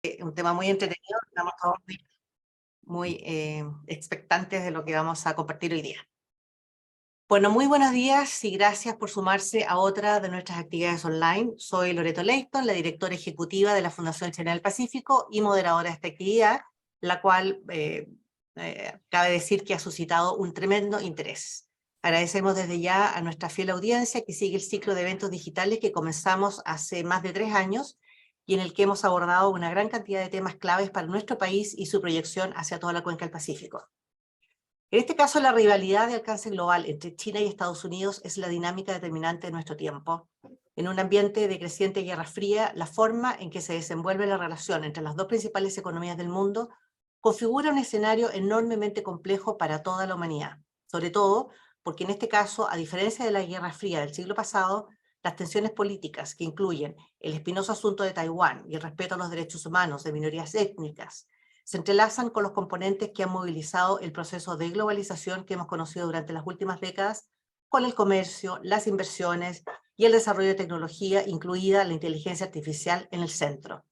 Un tema muy entretenido, estamos todos muy expectantes de lo que vamos a compartir hoy día. Bueno, muy buenos días y gracias por sumarse a otra de nuestras actividades online. Soy Loreto Leighton, la directora ejecutiva de la Fundación Chilena del Pacífico y moderadora de esta actividad, la cual cabe decir que ha suscitado un tremendo interés. Agradecemos desde ya a nuestra fiel audiencia que sigue el ciclo de eventos digitales que comenzamos hace más de 3 años y en el que hemos abordado una gran cantidad de temas claves para nuestro país y su proyección hacia toda la cuenca del Pacífico. En este caso, la rivalidad de alcance global entre China y Estados Unidos es la dinámica determinante de nuestro tiempo. En un ambiente de creciente guerra fría, la forma en que se desenvuelve la relación entre las dos principales economías del mundo configura un escenario enormemente complejo para toda la humanidad, sobre todo porque en este caso, a diferencia de la Guerra Fría del siglo pasado, las tensiones políticas que incluyen el espinoso asunto de Taiwán y el respeto a los derechos humanos de minorías étnicas, se entrelazan con los componentes que han movilizado el proceso de globalización que hemos conocido durante las últimas décadas, con el comercio, las inversiones y el desarrollo de tecnología, incluida la inteligencia artificial, en el centro.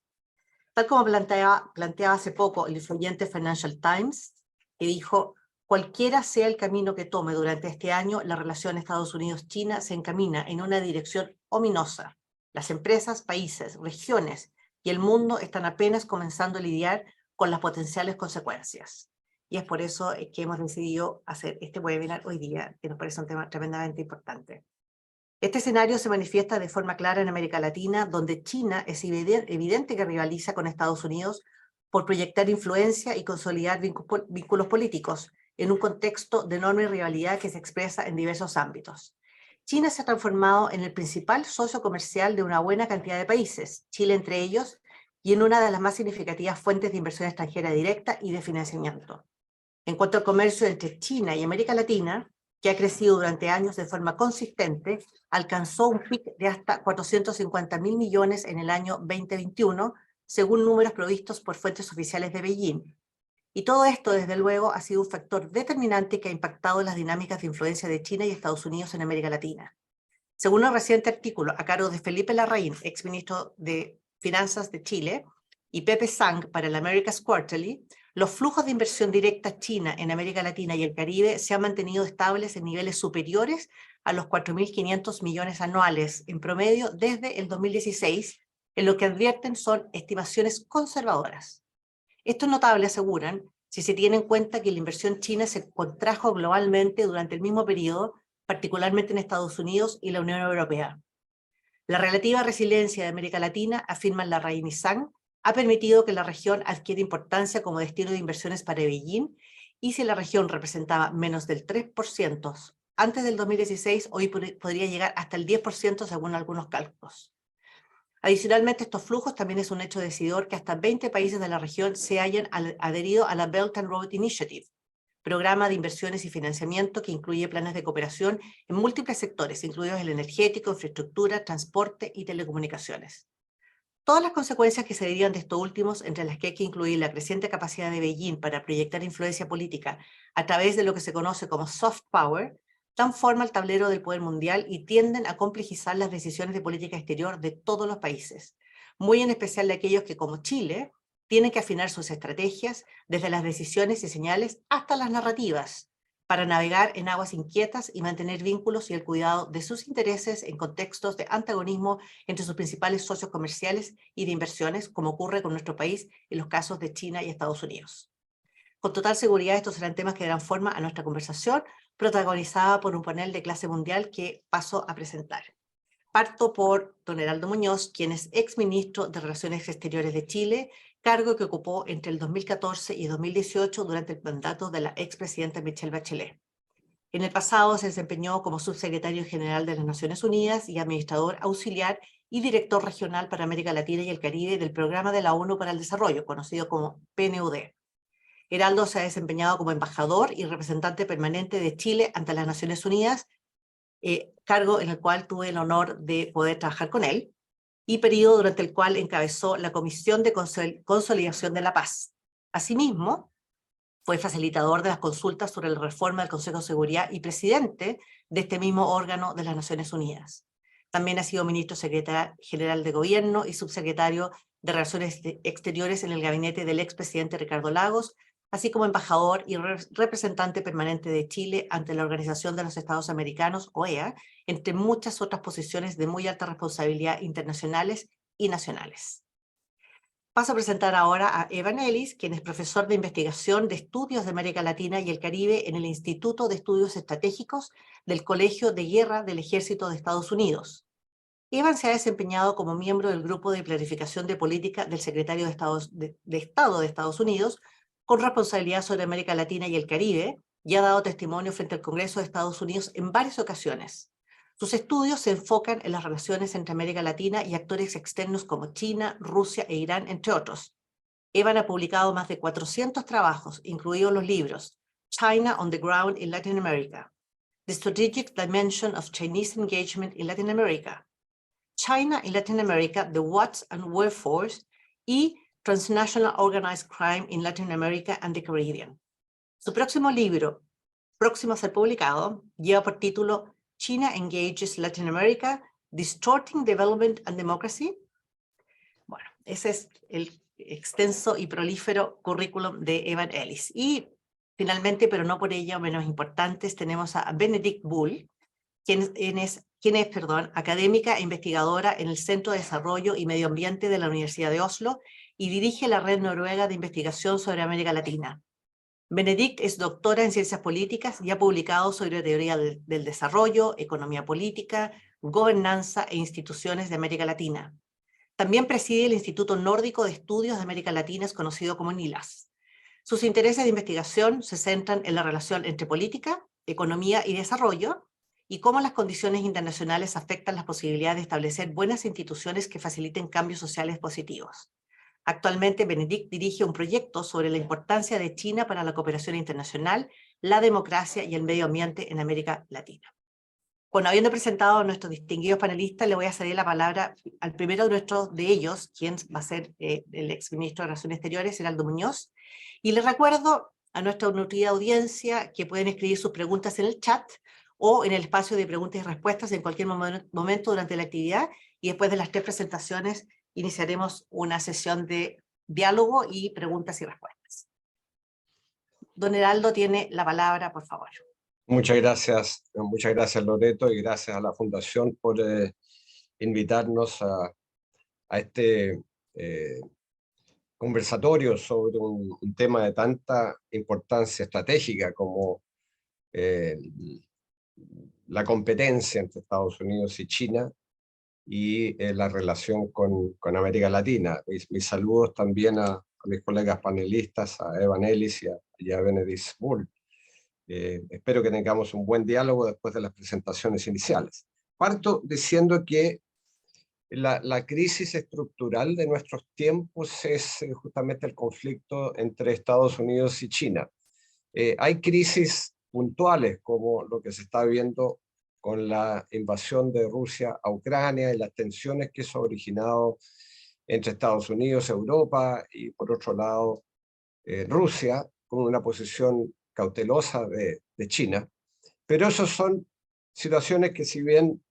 Tal como planteaba hace poco el influyente Financial Times, que dijo: cualquiera sea el camino que tome durante este año, la relación Estados Unidos-China se encamina en una dirección ominosa. Las empresas, países, regiones y el mundo están apenas comenzando a lidiar con las potenciales consecuencias. Y es por eso que hemos decidido hacer este webinar hoy día, que nos parece un tema tremendamente importante. Este escenario se manifiesta de forma clara en América Latina, donde China es evidente que rivaliza con Estados Unidos por proyectar influencia y consolidar vínculos políticos en un contexto de enorme rivalidad que se expresa en diversos ámbitos. China se ha transformado en el principal socio comercial de una buena cantidad de países, Chile entre ellos, y en una de las más significativas fuentes de inversión extranjera directa y de financiamiento. En cuanto al comercio entre China y América Latina, que ha crecido durante años de forma consistente, alcanzó un pic de hasta 450.000 millones en el año 2021, según números provistos por fuentes oficiales de Beijing. Y todo esto, desde luego, ha sido un factor determinante que ha impactado las dinámicas de influencia de China y Estados Unidos en América Latina. Según un reciente artículo a cargo de Felipe Larraín, exministro de Finanzas de Chile, y Pepe Sang para el America's Quarterly, los flujos de inversión directa china en América Latina y el Caribe se han mantenido estables en niveles superiores a los 4.500 millones anuales en promedio desde el 2016, en lo que advierten son estimaciones conservadoras. Esto es notable, aseguran, si se tiene en cuenta que la inversión china se contrajo globalmente durante el mismo periodo, particularmente en Estados Unidos y la Unión Europea. La relativa resiliencia de América Latina, afirman Larraín y Sang, ha permitido que la región adquiera importancia como destino de inversiones para Beijing, y si la región representaba menos del 3% antes del 2016, hoy podría llegar hasta el 10% según algunos cálculos. Adicionalmente, estos flujos también es un hecho decidor que hasta 20 países de la región se hayan adherido a la Belt and Road Initiative, programa de inversiones y financiamiento que incluye planes de cooperación en múltiples sectores, incluidos el energético, infraestructura, transporte y telecomunicaciones. Todas las consecuencias que se derivan de estos últimos, entre las que hay que incluir la creciente capacidad de Beijing para proyectar influencia política a través de lo que se conoce como soft power, dan forma al tablero del poder mundial y tienden a complejizar las decisiones de política exterior de todos los países, muy en especial de aquellos que, como Chile, tienen que afinar sus estrategias desde las decisiones y señales hasta las narrativas, para navegar en aguas inquietas y mantener vínculos y el cuidado de sus intereses en contextos de antagonismo entre sus principales socios comerciales y de inversiones, como ocurre con nuestro país en los casos de China y Estados Unidos. Con total seguridad, estos serán temas que darán forma a nuestra conversación, protagonizada por un panel de clase mundial que paso a presentar. Parto por don Heraldo Muñoz, quien es exministro de Relaciones Exteriores de Chile, cargo que ocupó entre el 2014 y 2018 durante el mandato de la expresidenta Michelle Bachelet. En el pasado se desempeñó como subsecretario general de las Naciones Unidas y administrador auxiliar y director regional para América Latina y el Caribe del Programa de la ONU para el Desarrollo, conocido como PNUD. Heraldo se ha desempeñado como embajador y representante permanente de Chile ante las Naciones Unidas, cargo en el cual tuve el honor de poder trabajar con él, y periodo durante el cual encabezó la Comisión de Consolidación de la Paz. Asimismo, fue facilitador de las consultas sobre la reforma del Consejo de Seguridad y presidente de este mismo órgano de las Naciones Unidas. También ha sido ministro secretario general de Gobierno y subsecretario de Relaciones Exteriores en el gabinete del expresidente Ricardo Lagos, así como embajador y representante permanente de Chile ante la Organización de los Estados Americanos, OEA, entre muchas otras posiciones de muy alta responsabilidad internacionales y nacionales. Paso a presentar ahora a Evan Ellis, quien es profesor de investigación de estudios de América Latina y el Caribe en el Instituto de Estudios Estratégicos del Colegio de Guerra del Ejército de Estados Unidos. Evan se ha desempeñado como miembro del Grupo de Planificación de Política del Secretario de Estado de Estados Unidos, con responsabilidad sobre América Latina y el Caribe, y ha dado testimonio frente al Congreso de Estados Unidos en varias ocasiones. Sus estudios se enfocan en las relaciones entre América Latina y actores externos como China, Rusia e Irán, entre otros. Evan ha publicado más de 400 trabajos, incluidos los libros China on the Ground in Latin America, The Strategic Dimension of Chinese Engagement in Latin America, China in Latin America, The Whats and Wherefores, y Transnational Organized Crime in Latin America and the Caribbean. Su próximo libro, próximo a ser publicado, lleva por título China Engages Latin America, Distorting Development and Democracy. Bueno, ese es el extenso y prolífero currículum de Evan Ellis. Y finalmente, pero no por ello menos importantes, tenemos a Benedict Bull, quien es académica e investigadora en el Centro de Desarrollo y Medio Ambiente de la Universidad de Oslo y dirige la Red Noruega de Investigación sobre América Latina. Benedict es doctora en Ciencias Políticas y ha publicado sobre teoría del desarrollo, economía política, gobernanza e instituciones de América Latina. También preside el Instituto Nórdico de Estudios de América Latina, es conocido como NILAS. Sus intereses de investigación se centran en la relación entre política, economía y desarrollo, y cómo las condiciones internacionales afectan las posibilidades de establecer buenas instituciones que faciliten cambios sociales positivos. Actualmente, Benedict dirige un proyecto sobre la importancia de China para la cooperación internacional, la democracia y el medio ambiente en América Latina. Bueno, habiendo presentado a nuestros distinguidos panelistas, le voy a ceder la palabra al primero de ellos, quien va a ser el exministro de Relaciones Exteriores, Heraldo Muñoz. Y les recuerdo a nuestra nutrida audiencia que pueden escribir sus preguntas en el chat o en el espacio de preguntas y respuestas en cualquier momento durante la actividad, y después de las 3 presentaciones iniciaremos una sesión de diálogo y preguntas y respuestas. Don Heraldo tiene la palabra, por favor. Muchas gracias Loreto, y gracias a la Fundación por invitarnos a este conversatorio sobre un tema de tanta importancia estratégica como la competencia entre Estados Unidos y China y la relación con América Latina. Mis saludos también a mis colegas panelistas, a Evan Ellis y a Benedict Bull. Espero que tengamos un buen diálogo después de las presentaciones iniciales. Parto diciendo que la crisis estructural de nuestros tiempos es justamente el conflicto entre Estados Unidos y China. Hay crisis puntuales como lo que se está viendo con la invasión de Rusia a Ucrania y las tensiones que eso ha originado entre Estados Unidos, Europa y por otro lado Rusia, con una posición cautelosa de China. Pero esas son situaciones que, si bien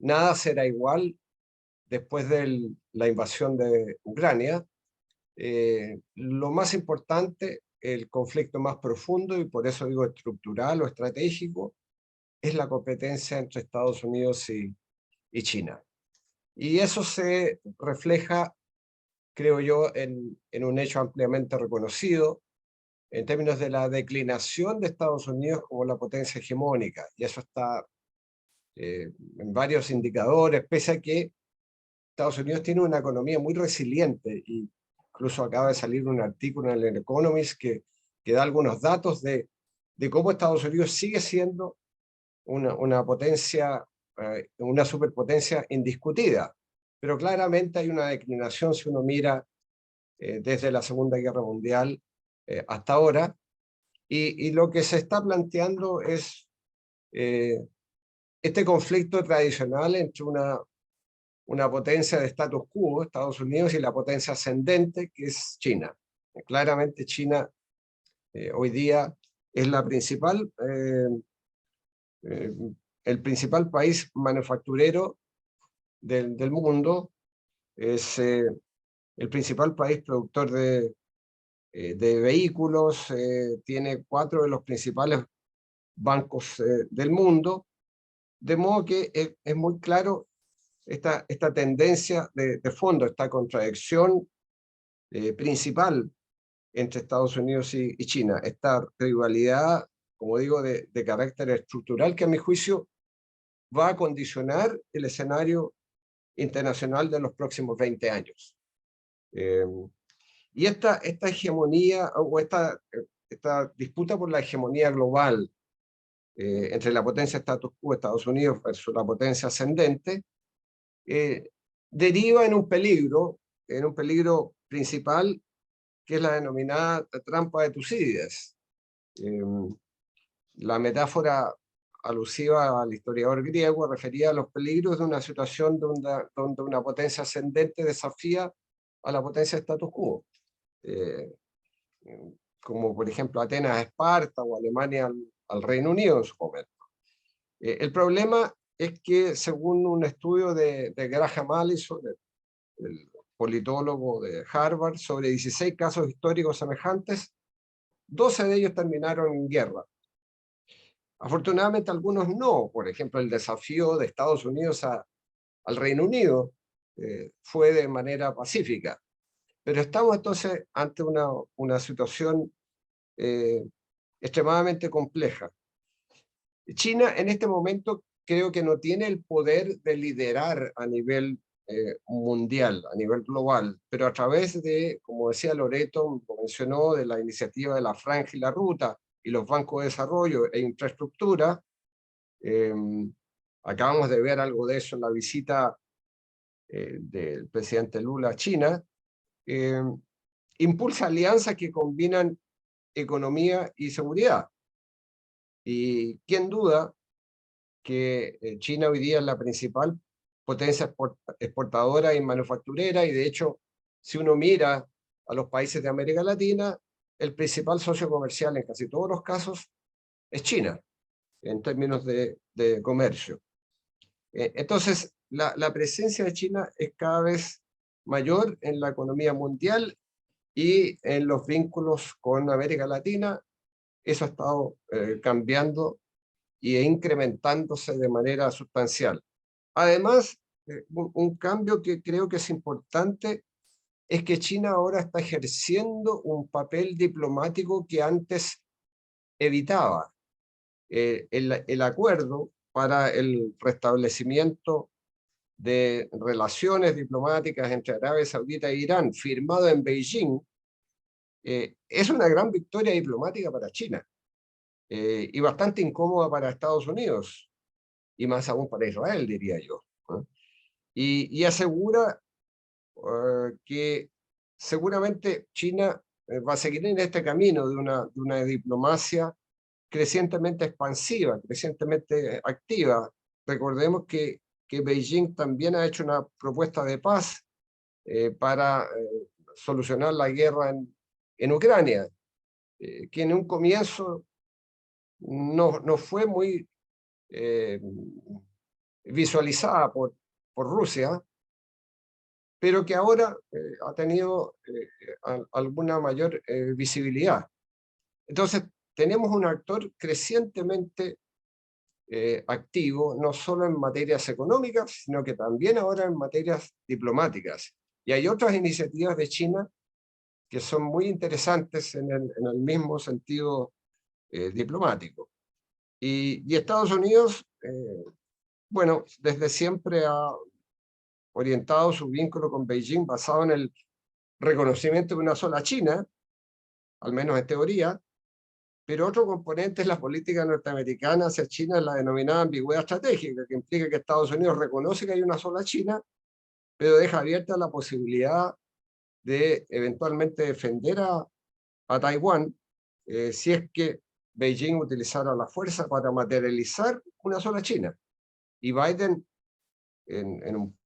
nada será igual después de la invasión de Ucrania, lo más importante, el conflicto más profundo, y por eso digo estructural o estratégico, es la competencia entre Estados Unidos y China. Y eso se refleja, creo yo, en un hecho ampliamente reconocido en términos de la declinación de Estados Unidos como la potencia hegemónica. Y eso está en varios indicadores, pese a que Estados Unidos tiene una economía muy resiliente, y incluso acaba de salir un artículo en el Economist que da algunos datos de cómo Estados Unidos sigue siendo una potencia, una superpotencia indiscutida. Pero claramente hay una declinación si uno mira desde la Segunda Guerra Mundial hasta ahora, y lo que se está planteando es este conflicto tradicional entre una potencia de status quo, Estados Unidos, y la potencia ascendente, que es China. Claramente China hoy día es la el principal país manufacturero del mundo, es el principal país productor de vehículos, tiene 4 de los principales bancos del mundo, de modo que es muy claro esta tendencia de fondo, esta contradicción principal entre Estados Unidos y China, esta rivalidad, como digo, de carácter estructural que a mi juicio va a condicionar el escenario internacional de los próximos 20 años. Y esta hegemonía o esta disputa por la hegemonía global entre la potencia status quo, Estados Unidos, versus la potencia ascendente, deriva en un peligro principal, que es la denominada trampa de Tucídides. La metáfora alusiva al historiador griego refería a los peligros de una situación donde una potencia ascendente desafía a la potencia status quo, como por ejemplo Atenas a Esparta o Alemania al Reino Unido en su momento. El problema es que, según un estudio de Graham Allison, el politólogo de Harvard, sobre 16 casos históricos semejantes, 12 de ellos terminaron en guerra. Afortunadamente algunos no. Por ejemplo, el desafío de Estados Unidos al Reino Unido fue de manera pacífica. Pero estamos entonces ante una situación extremadamente compleja. China en este momento creo que no tiene el poder de liderar a nivel mundial, a nivel global, pero a través de, como decía Loreto, mencionó, de la iniciativa de la Franja y la Ruta y los bancos de desarrollo e infraestructura. Acabamos de ver algo de eso en la visita del presidente Lula a China. Impulsa alianzas que combinan economía y seguridad. Y quién duda que China hoy día es la principal potencia exportadora y manufacturera, y de hecho, si uno mira a los países de América Latina, el principal socio comercial en casi todos los casos es China, en términos de comercio. Entonces, la presencia de China es cada vez mayor en la economía mundial y en los vínculos con América Latina. Eso ha estado cambiando y incrementándose de manera sustancial. Además, un cambio que creo que es importante es que China ahora está ejerciendo un papel diplomático que antes evitaba. El acuerdo para el restablecimiento de relaciones diplomáticas entre Arabia Saudita e Irán, firmado en Beijing, es una gran victoria diplomática para China y bastante incómoda para Estados Unidos, y más aún para Israel, diría yo. Y asegura que seguramente China va a seguir en este camino de una diplomacia crecientemente expansiva, crecientemente activa. Recordemos que Beijing también ha hecho una propuesta de paz para solucionar la guerra en Ucrania, que en un comienzo no fue muy visualizada por Rusia, pero que ahora ha tenido alguna mayor visibilidad. Entonces, tenemos un actor crecientemente activo, no solo en materias económicas, sino que también ahora en materias diplomáticas. Y hay otras iniciativas de China que son muy interesantes en el mismo sentido diplomático. Y Estados Unidos, bueno, desde siempre ha orientado su vínculo con Beijing basado en el reconocimiento de una sola China, al menos en teoría, pero otro componente es la política norteamericana hacia China, la denominada ambigüedad estratégica, que implica que Estados Unidos reconoce que hay una sola China, pero deja abierta la posibilidad de eventualmente defender a Taiwán si es que Beijing utilizara la fuerza para materializar una sola China. Y Biden, en un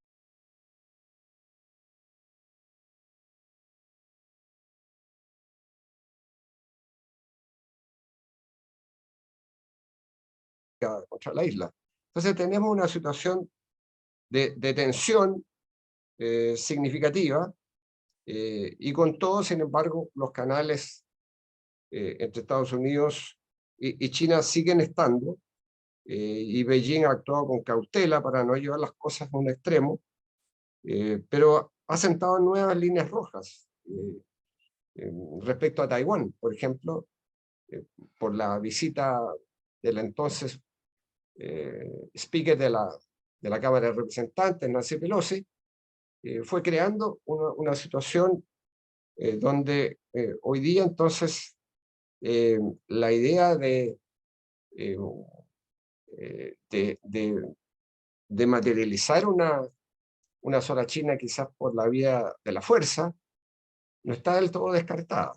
contra la isla. Entonces tenemos una situación de tensión significativa, y con todo, sin embargo, los canales entre Estados Unidos y China siguen estando, y Beijing ha actuado con cautela para no llevar las cosas a un extremo, pero ha sentado nuevas líneas rojas respecto a Taiwán, por ejemplo, por la visita del entonces speaker de la Cámara de Representantes, Nancy Pelosi, fue creando una situación donde hoy día entonces la idea de materializar una sola China quizás por la vía de la fuerza no está del todo descartada.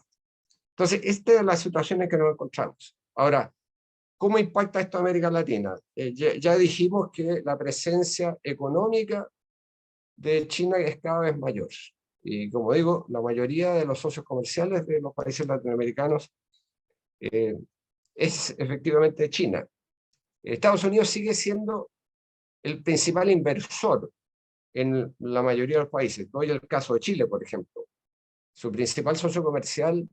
Entonces, esta es la situación en que nos encontramos. Ahora, ¿cómo impacta esto a América Latina? Ya dijimos que la presencia económica de China es cada vez mayor. Y como digo, la mayoría de los socios comerciales de los países latinoamericanos es efectivamente China. Estados Unidos sigue siendo el principal inversor en la mayoría de los países. Doy el caso de Chile, por ejemplo. Su principal socio comercial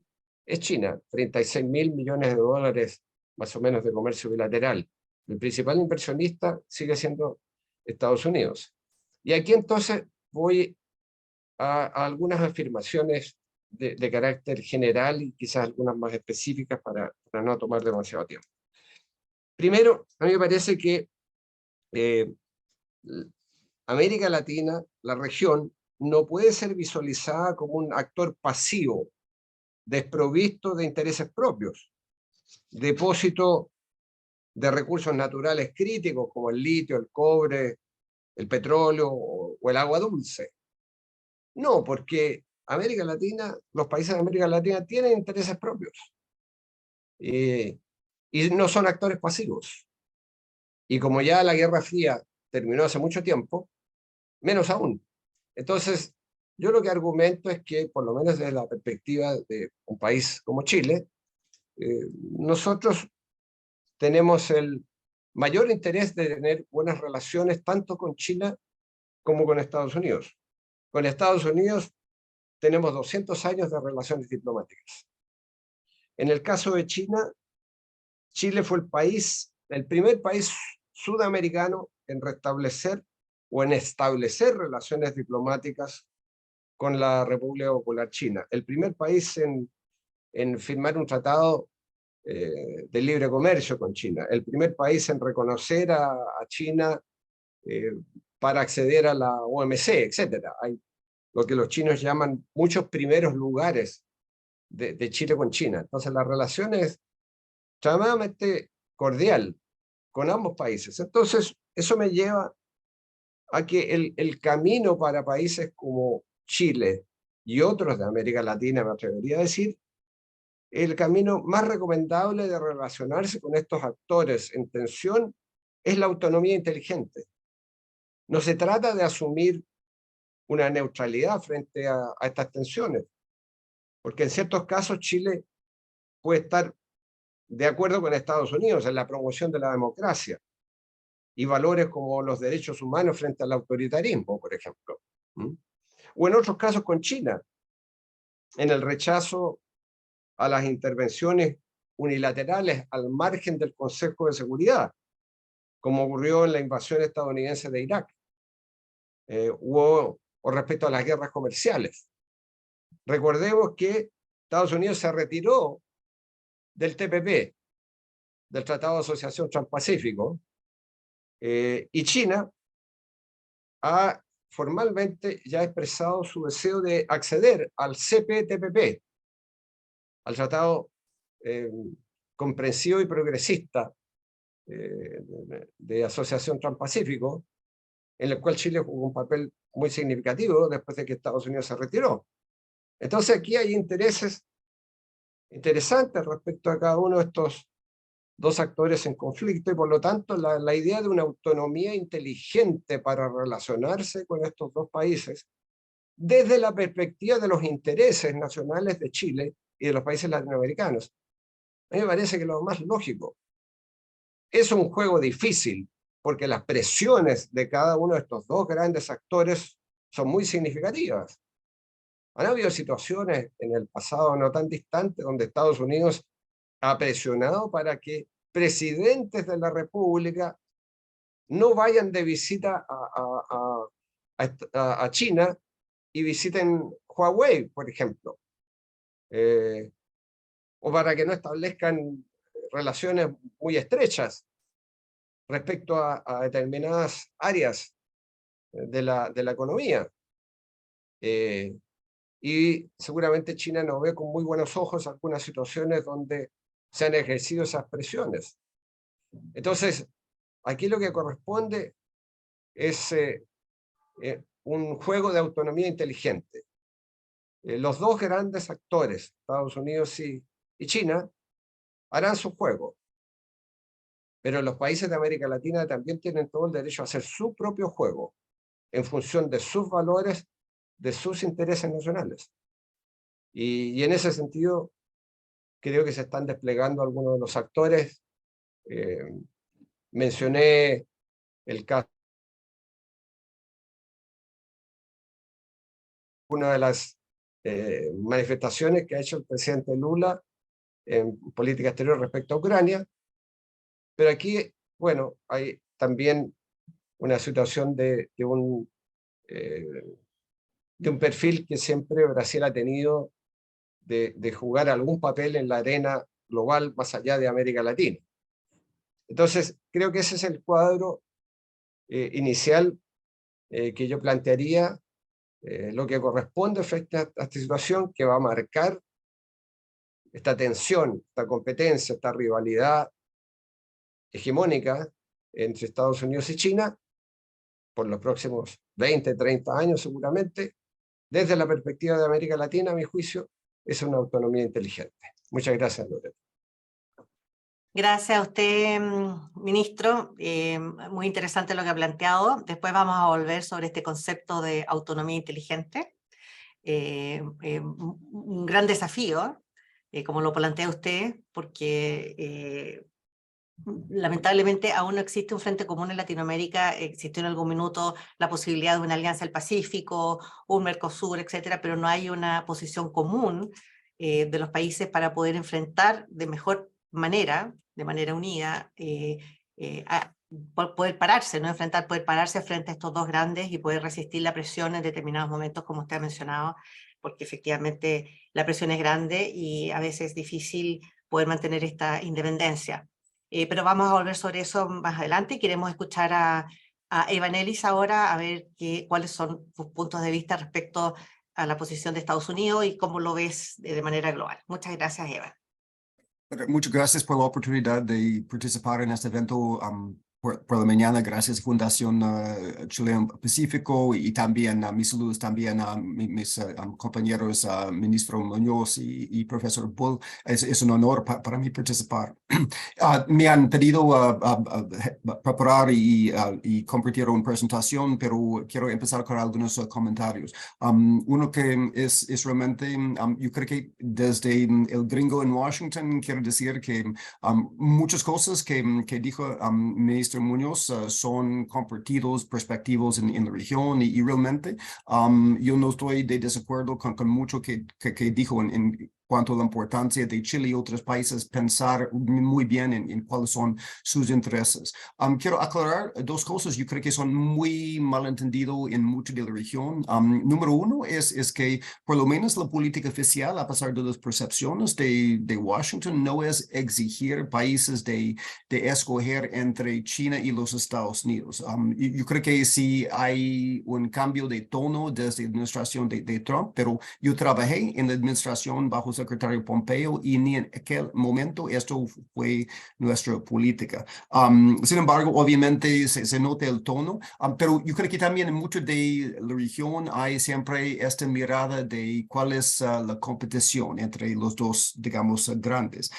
es China, 36.000 millones de dólares más o menos de comercio bilateral. El principal inversionista sigue siendo Estados Unidos. Y aquí entonces voy a algunas afirmaciones de carácter general y quizás algunas más específicas para no tomar demasiado tiempo. Primero, a mí me parece que América Latina, la región, no puede ser visualizada como un actor pasivo, desprovisto de intereses propios, depósito de recursos naturales críticos como el litio, el cobre, el petróleo o el agua dulce. No, porque América Latina, los países de América Latina tienen intereses propios y no son actores pasivos. Y como ya la Guerra Fría terminó hace mucho tiempo, menos aún. Entonces, yo lo que argumento es que, por lo menos desde la perspectiva de un país como Chile, nosotros tenemos el mayor interés de tener buenas relaciones tanto con China como con Estados Unidos. Con Estados Unidos tenemos 200 años de relaciones diplomáticas. En el caso de China, Chile fue el primer país sudamericano en restablecer o en establecer relaciones diplomáticas con la República Popular China. El primer país en firmar un tratado de libre comercio con China. El primer país en reconocer a China para acceder a la OMC, etc. Hay lo que los chinos llaman muchos primeros lugares de Chile con China. Entonces la relación es extremadamente cordial con ambos países. Entonces eso me lleva a que el camino para países como Chile y otros de América Latina, me atrevería a decir, el camino más recomendable de relacionarse con estos actores en tensión es la autonomía inteligente. No se trata de asumir una neutralidad frente a estas tensiones, porque en ciertos casos Chile puede estar de acuerdo con Estados Unidos en la promoción de la democracia y valores como los derechos humanos frente al autoritarismo, por ejemplo. O en otros casos con China, en el rechazo a las intervenciones unilaterales al margen del Consejo de Seguridad, como ocurrió en la invasión estadounidense de Irak, o respecto a las guerras comerciales. Recordemos que Estados Unidos se retiró del TPP, del Tratado de Asociación Transpacífico, y China ha formalmente ya expresado su deseo de acceder al CPTPP, al Tratado Comprensivo y Progresista de Asociación Transpacífico, en el cual Chile jugó un papel muy significativo después de que Estados Unidos se retiró. Entonces aquí hay intereses interesantes respecto a cada uno de estos dos actores en conflicto y por lo tanto la idea de una autonomía inteligente para relacionarse con estos dos países desde la perspectiva de los intereses nacionales de Chile y de los países latinoamericanos. A mí me parece que lo más lógico. Es un juego difícil, porque las presiones de cada uno de estos dos grandes actores son muy significativas. Han habido situaciones en el pasado no tan distante donde Estados Unidos ha presionado para que presidentes de la República no vayan de visita a China y visiten Huawei, por ejemplo, o para que no establezcan relaciones muy estrechas respecto a determinadas áreas de la economía. Y seguramente China no ve con muy buenos ojos algunas situaciones donde se han ejercido esas presiones. Entonces, aquí lo que corresponde es un juego de autonomía inteligente. Los dos grandes actores, Estados Unidos y China, harán su juego. Pero los países de América Latina también tienen todo el derecho a hacer su propio juego en función de sus valores, de sus intereses nacionales. Y en ese sentido, creo que se están desplegando algunos de los actores. Mencioné el caso, una de las manifestaciones que ha hecho el presidente Lula en política exterior respecto a Ucrania, pero aquí, bueno, hay también una situación de un perfil que siempre Brasil ha tenido de jugar algún papel en la arena global más allá de América Latina. Entonces, creo que ese es el cuadro inicial que yo plantearía, lo que corresponde frente a esta situación que va a marcar esta tensión, esta competencia, esta rivalidad hegemónica entre Estados Unidos y China por los próximos 20, 30 años seguramente. Desde la perspectiva de América Latina, a mi juicio, es una autonomía inteligente. Muchas gracias, Loreto. Gracias a usted, ministro. Muy interesante lo que ha planteado. Después vamos a volver sobre este concepto de autonomía inteligente. Un gran desafío, como lo plantea usted, porque lamentablemente aún no existe un frente común en Latinoamérica. Existió en algún minuto la posibilidad de una alianza del Pacífico, un Mercosur, etcétera, pero no hay una posición común de los países para poder enfrentar de mejor manera, de manera unida, poder pararse, no enfrentar, poder pararse frente a estos dos grandes y poder resistir la presión en determinados momentos, como usted ha mencionado, porque efectivamente la presión es grande y a veces es difícil poder mantener esta independencia. Pero vamos a volver sobre eso más adelante. Queremos escuchar a Evan Ellis ahora, a ver cuáles son sus puntos de vista respecto a la posición de Estados Unidos y cómo lo ves de manera global. Muchas gracias, Evan. Muchas gracias por la oportunidad de participar en este evento por la mañana. Gracias Fundación Chileno Pacífico y también mis saludos también a mis compañeros ministro Muñoz y profesor Bull. Es un honor para mí participar. Me han pedido preparar y compartir una presentación, pero quiero empezar con algunos comentarios. Uno que es realmente, yo creo que desde el gringo en Washington, quiero decir que muchas cosas que dijo ministro Muñoz son compartidos, perspectivos en la región y realmente yo no estoy de desacuerdo con mucho que dijo en cuanto a la importancia de Chile y otros países pensar muy bien en cuáles son sus intereses. Quiero aclarar dos cosas, yo creo que son muy malentendidos en mucho de la región. Número uno es que por lo menos la política oficial, a pesar de las percepciones de Washington, no es exigir países de escoger entre China y los Estados Unidos. Yo creo que sí hay un cambio de tono desde la administración de Trump, pero yo trabajé en la administración bajo secretario Pompeo y ni en aquel momento esto fue nuestra política. Sin embargo, obviamente se nota el tono, pero yo creo que también en mucho de la región hay siempre esta mirada de cuál es la competición entre los dos, digamos, grandes.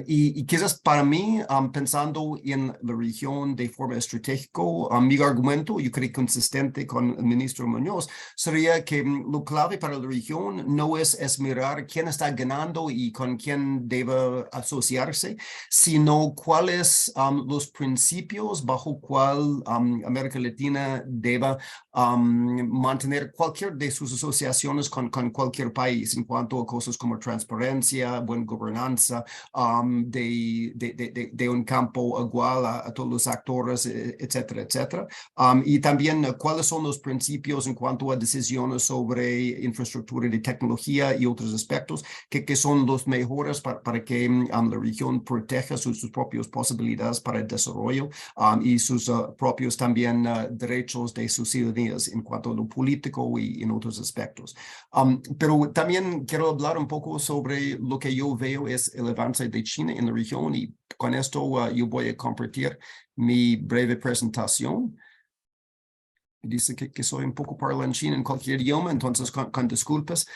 Y quizás para mí, pensando en la región de forma estratégica, mi argumento, yo creo consistente con el ministro Muñoz, sería que lo clave para la región no es mirar quién está ganando y con quién debe asociarse, sino cuáles los principios bajo cual América Latina deba mantener cualquier de sus asociaciones con cualquier país en cuanto a cosas como transparencia, buena gobernanza, de un campo igual a todos los actores, etcétera, etcétera. Y también cuáles son los principios en cuanto a decisiones sobre infraestructura de tecnología y otros aspectos que son los mejores para que la región proteja sus propias posibilidades para el desarrollo y sus propios también derechos de sus ciudadanías en cuanto a lo político y en otros aspectos. Pero también quiero hablar un poco sobre lo que yo veo es el avance de China en la región y con esto yo voy a compartir mi breve presentación. Dice que soy un poco parlanchín en cualquier idioma, entonces con disculpas.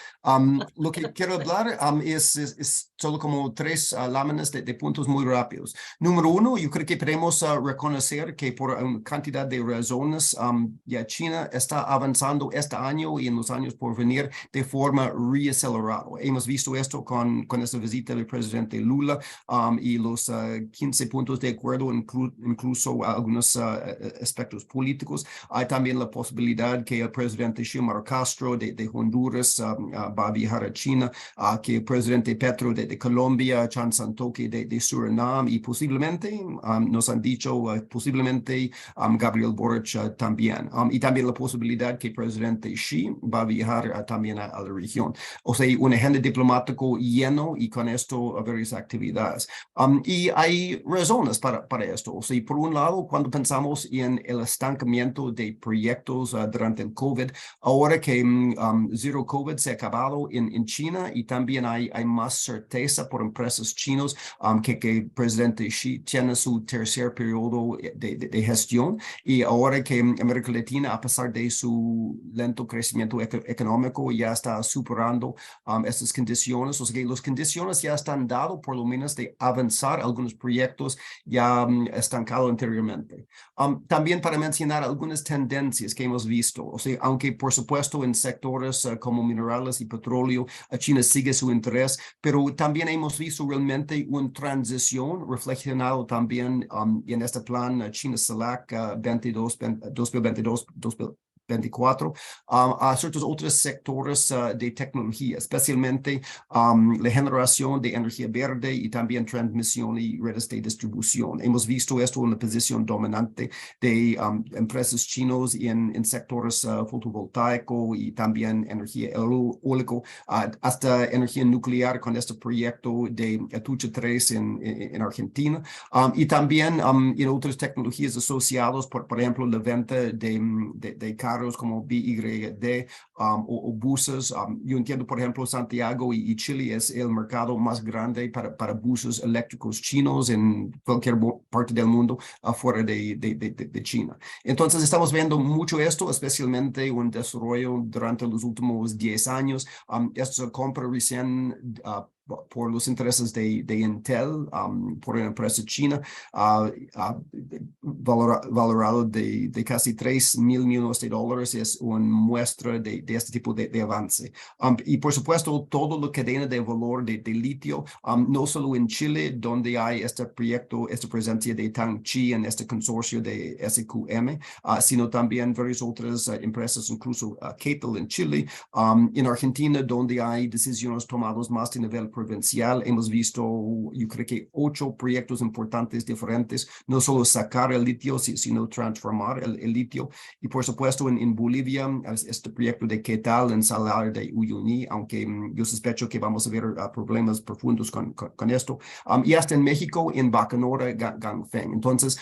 Lo que quiero hablar es solo como tres láminas de puntos muy rápidos. Número uno, yo creo que podemos reconocer que por una cantidad de razones ya China está avanzando este año y en los años por venir de forma reacelerada. Hemos visto esto con esta visita del presidente Lula y los 15 puntos de acuerdo, incluso algunos aspectos políticos. Hay también la posibilidad que el presidente Xiomara Castro de Honduras va a viajar a China, que el presidente Petro de Colombia, Chan Santoki de Surinam y posiblemente, nos han dicho, posiblemente Gabriel Boric también. Y también la posibilidad que el presidente Xi va a viajar también a la región. O sea, una agenda diplomático lleno y con esto varias actividades. Y hay razones para esto. O sea, por un lado, cuando pensamos en el estancamiento de proyectos durante el COVID, ahora que Zero COVID se ha acabado en China y también hay más certeza por empresas chinas que el presidente Xi tiene su tercer periodo de gestión y ahora que América Latina, a pesar de su lento crecimiento económico, ya está superando estas condiciones, o sea que las condiciones ya están dadas por lo menos de avanzar algunos proyectos ya estancados anteriormente. También para mencionar algunas tendencias que hemos visto, o sea, aunque por supuesto en sectores como minerales y petróleo, China sigue su interés, pero también hemos visto realmente una transición reflexionado también en este plan China Select 2022-2024 a ciertos otros sectores de tecnología, especialmente la generación de energía verde y también transmisión y redes de distribución. Hemos visto esto en la posición dominante de empresas chinas en sectores fotovoltaico y también energía eólica, hasta energía nuclear con este proyecto de Atucha 3 en Argentina. Y también en otras tecnologías asociadas, por ejemplo, la venta de carros como BYD o buses. Yo entiendo, por ejemplo, Santiago y Chile es el mercado más grande para buses eléctricos chinos en cualquier parte del mundo afuera de China. Entonces estamos viendo mucho esto, especialmente un desarrollo durante los últimos 10 años. Esta compra recién por los intereses de Intel, por una empresa china, valorado de casi $3,000 millones, es una muestra de este tipo de avance. Y por supuesto, todo lo que cadena de valor de litio, no solo en Chile, donde hay este proyecto, esta presencia de Tangchi en este consorcio de SQM, sino también varias otras empresas, incluso Ketel en Chile, en Argentina, donde hay decisiones tomadas más de nivel provincial. Hemos visto, yo creo que 8 proyectos importantes diferentes, no solo sacar el litio, sino transformar el litio. Y por supuesto, en Bolivia, este proyecto de Ketal en Salar de Uyuni, aunque yo sospecho que vamos a ver problemas profundos con esto. Y hasta en México, en Bacanora, Ganfeng. Entonces,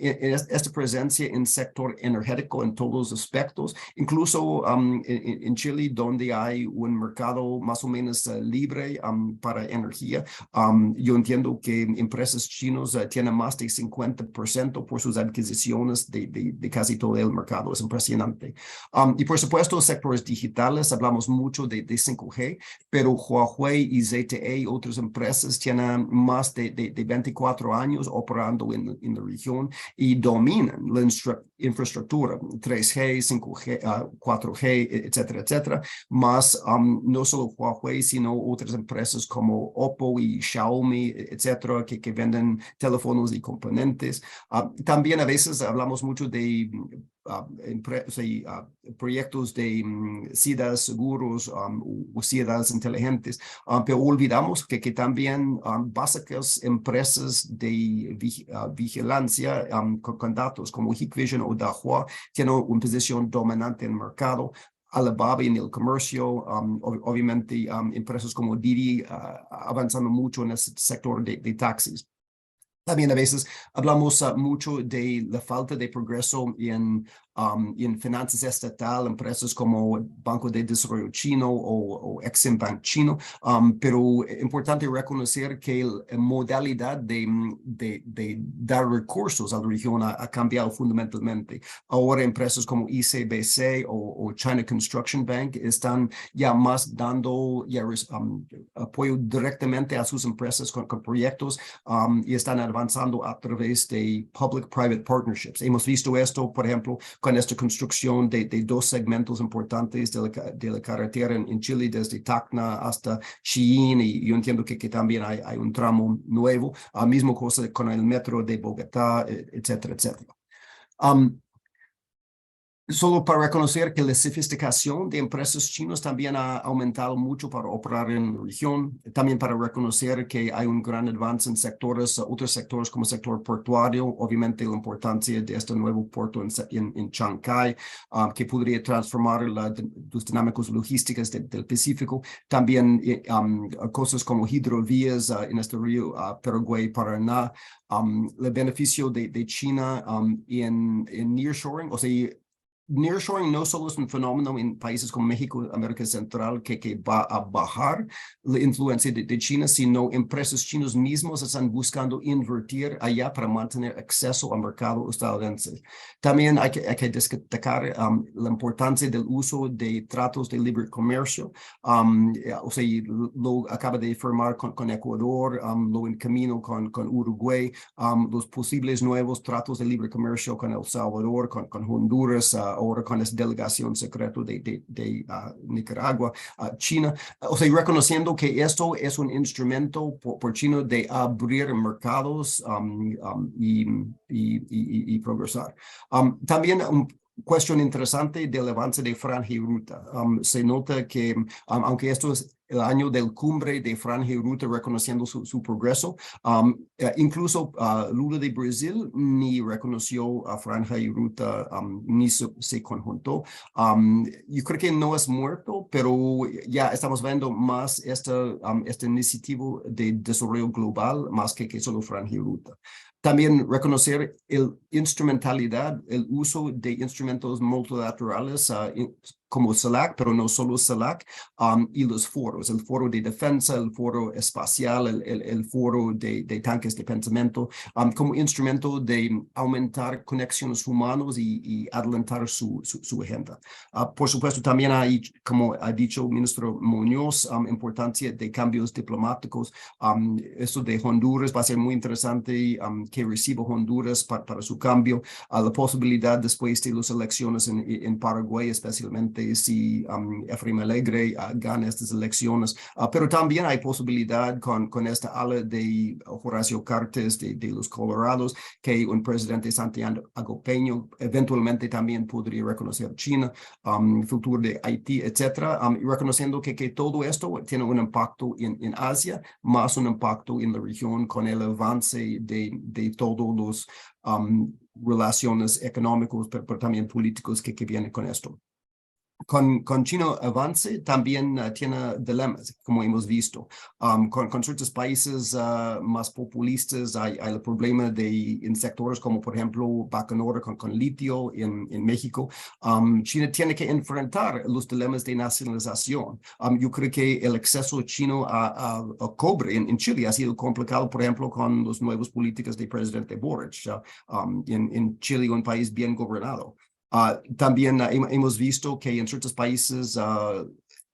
esta presencia en sector energético en todos los aspectos, incluso en Chile, donde hay un mercado más o menos libre para energía. Yo entiendo que empresas chinas tienen más de 50% por sus adquisiciones de casi todo el mercado. Es impresionante. Y por supuesto, sectores digitales, hablamos mucho de 5G, pero Huawei y ZTE y otras empresas tienen más de 24 años operando en la región y dominan la infraestructura 3G, 5G, 4G, etcétera, etcétera. Más no solo Huawei, sino otras empresas como Oppo y Xiaomi, etcétera, que venden teléfonos y componentes. También a veces hablamos mucho de proyectos de ciudades seguros o ciudades inteligentes, pero olvidamos que también básicas empresas de vigilancia con datos como Hikvision o Dahua tienen una posición dominante en el mercado. Alibaba en el comercio, obviamente empresas como Didi avanzando mucho en el sector de taxis. También a veces hablamos mucho de la falta de progreso en finanzas estatal, empresas como Banco de Desarrollo Chino o Exim Bank chino, pero es importante reconocer que la modalidad de dar recursos a la región ha cambiado fundamentalmente. Ahora empresas como ICBC o China Construction Bank están ya más dando apoyo directamente a sus empresas con proyectos y están avanzando a través de public-private partnerships. Hemos visto esto, por ejemplo, con esta construcción de 2 segmentos importantes de la carretera en Chile, desde Tacna hasta Chillín, y yo entiendo que también hay un tramo nuevo, mismo cosa con el metro de Bogotá, etcétera, etcétera. Solo para reconocer que la sofisticación de empresas chinas también ha aumentado mucho para operar en la región. También para reconocer que hay un gran avance en sectores, otros sectores como el sector portuario. Obviamente la importancia de este nuevo puerto en Chancay, que podría transformar las dinámicas logísticas del Pacífico. También cosas como hidrovías en este río Paraguay-Paraná. El beneficio de China en nearshoring, o sea, nearshoring no solo es un fenómeno en países como México, América Central, que va a bajar la influencia de China, sino empresas chinas mismas están buscando invertir allá para mantener acceso al mercado estadounidense. También hay que destacar la importancia del uso de tratos de libre comercio. O sea, lo acaba de firmar con Ecuador, lo en camino con Uruguay, los posibles nuevos tratos de libre comercio con El Salvador, con Honduras, ahora con esa delegación secreta de Nicaragua, China. O sea, reconociendo que esto es un instrumento por China de abrir mercados y progresar. También cuestión interesante del avance de Franja y Ruta. Se nota que, aunque esto es el año del cumbre de Franja y Ruta reconociendo su progreso, incluso Lula de Brasil ni reconoció a Franja y Ruta, ni se conjuntó. Yo creo que no es muerto, pero ya estamos viendo más este iniciativa de desarrollo global más que solo Franja y Ruta. También reconocer la instrumentalidad, el uso de instrumentos multilaterales como CELAC, pero no solo CELAC, y los foros, el foro de defensa, el foro espacial, el foro de tanques de pensamiento, como instrumento de aumentar conexiones humanas y adelantar su agenda. Por supuesto, también hay, como ha dicho el ministro Muñoz, importancia de cambios diplomáticos. Esto de Honduras va a ser muy interesante que reciba Honduras para su cambio. La posibilidad después de las elecciones en Paraguay, especialmente si Efraín Alegre gana estas elecciones, pero también hay posibilidad con esta ala de Horacio Cartes de los Colorados, que un presidente Santiago Peña eventualmente también podría reconocer China, futuro de Haití, etcétera, reconociendo que todo esto tiene un impacto en Asia, más un impacto en la región con el avance de todos los relaciones económicas, pero también políticos que vienen con esto. con China avance también tiene dilemas, como hemos visto. Con ciertos países más populistas hay el problema en sectores como, por ejemplo, Bacanora con litio en México. China tiene que enfrentar los dilemas de nacionalización. Yo creo que el acceso chino a cobre en Chile ha sido complicado, por ejemplo, con los nuevos políticos del presidente Boric. En Chile, un país bien gobernado. También hemos visto que en ciertos países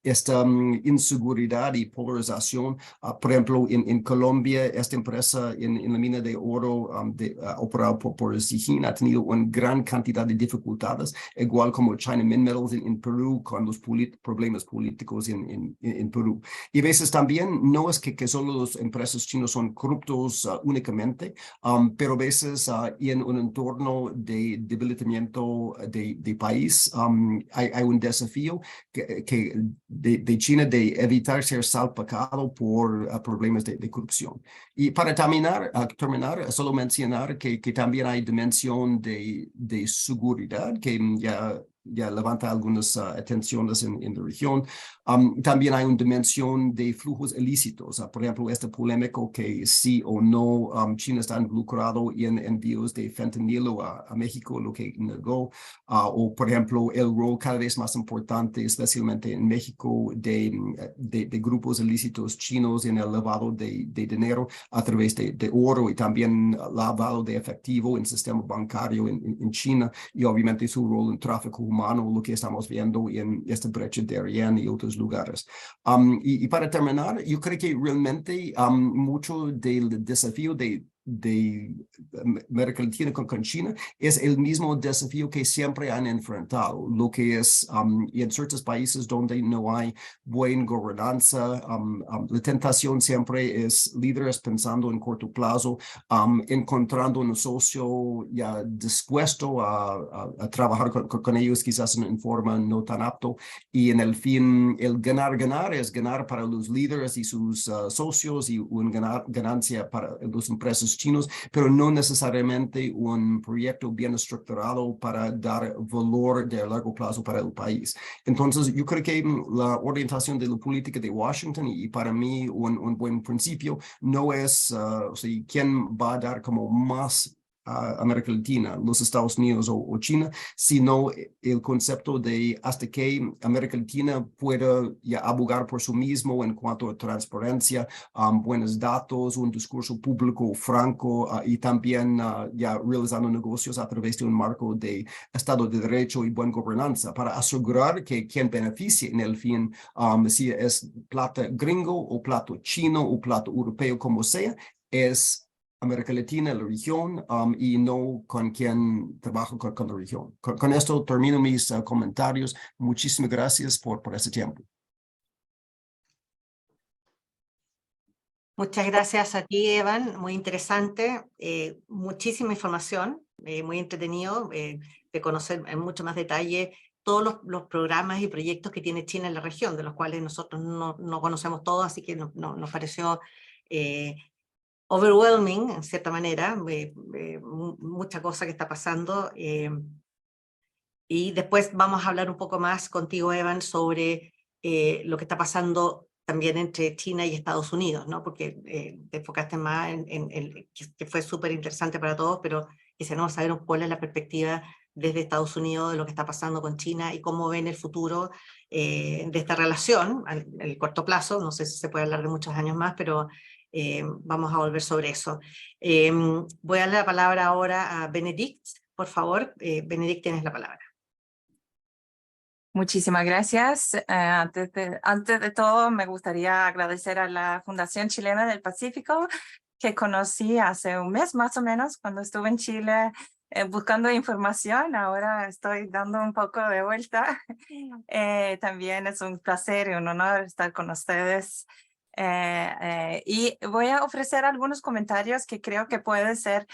esta inseguridad y polarización, por ejemplo, en Colombia, esta empresa en la mina de oro operada por Zijin ha tenido una gran cantidad de dificultades, igual como China Minmetals en Perú, con los problemas políticos en Perú. Y a veces también no es que solo las empresas chinas son corruptos únicamente, pero a veces en un entorno de debilitamiento de país hay un desafío que de China de evitar ser salpicado por problemas de corrupción. Y para terminar, solo mencionar que también hay dimensión de seguridad que ya levanta algunas atenciones en la región. También hay una dimensión de flujos ilícitos. Por ejemplo, este polémico que sí o no China está involucrado en envíos de fentanilo a México, lo que negó. O, por ejemplo, el rol cada vez más importante, especialmente en México, de grupos ilícitos chinos en el lavado de dinero a través de oro y también lavado de efectivo en el sistema bancario en China, y obviamente su rol en tráfico humano, lo que estamos viendo en esta brecha de Ariane y otros lugares. Y para terminar, yo creo que realmente mucho del desafío de América Latina con China es el mismo desafío que siempre han enfrentado, lo que es y en ciertos países donde no hay buena gobernanza, la tentación siempre es líderes pensando en corto plazo, encontrando un socio ya dispuesto a trabajar con ellos quizás en forma no tan apto, y en el fin el ganar es ganar para los líderes y sus socios y una ganancia para las empresas chinos, pero no necesariamente un proyecto bien estructurado para dar valor de largo plazo para el país. Entonces, yo creo que la orientación de la política de Washington y para mí un buen principio no es quién va a dar como más a América Latina, los Estados Unidos o China, sino el concepto de hasta que América Latina pueda ya abogar por sí mismo en cuanto a transparencia, buenos datos, un discurso público franco y también ya realizando negocios a través de un marco de Estado de Derecho y buena gobernanza para asegurar que quien beneficie en el fin, si es plata gringo o plato chino o plato europeo, como sea, es América Latina, la región, y no con quien trabaja con la región. Con esto termino mis comentarios. Muchísimas gracias por ese tiempo. Muchas gracias a ti, Evan. Muy interesante, muchísima información, muy entretenido de conocer en mucho más detalle todos los programas y proyectos que tiene China en la región, de los cuales nosotros no conocemos todos, así que nos pareció overwhelming, en cierta manera, mucha cosa que está pasando. Y después vamos a hablar un poco más contigo, Evan, sobre lo que está pasando también entre China y Estados Unidos, ¿no? Porque te enfocaste más en que fue súper interesante para todos, pero quisiéramos saber cuál es la perspectiva desde Estados Unidos de lo que está pasando con China y cómo ven el futuro de esta relación en el corto plazo. No sé si se puede hablar de muchos años más, pero vamos a volver sobre eso. Voy a darle la palabra ahora a Benedict, por favor. Benedict, tienes la palabra. Muchísimas gracias. Antes de todo, me gustaría agradecer a la Fundación Chilena del Pacífico, que conocí hace un mes más o menos, cuando estuve en Chile buscando información. Ahora estoy dando un poco de vuelta. También es un placer y un honor estar con ustedes. Y voy a ofrecer algunos comentarios que creo que pueden ser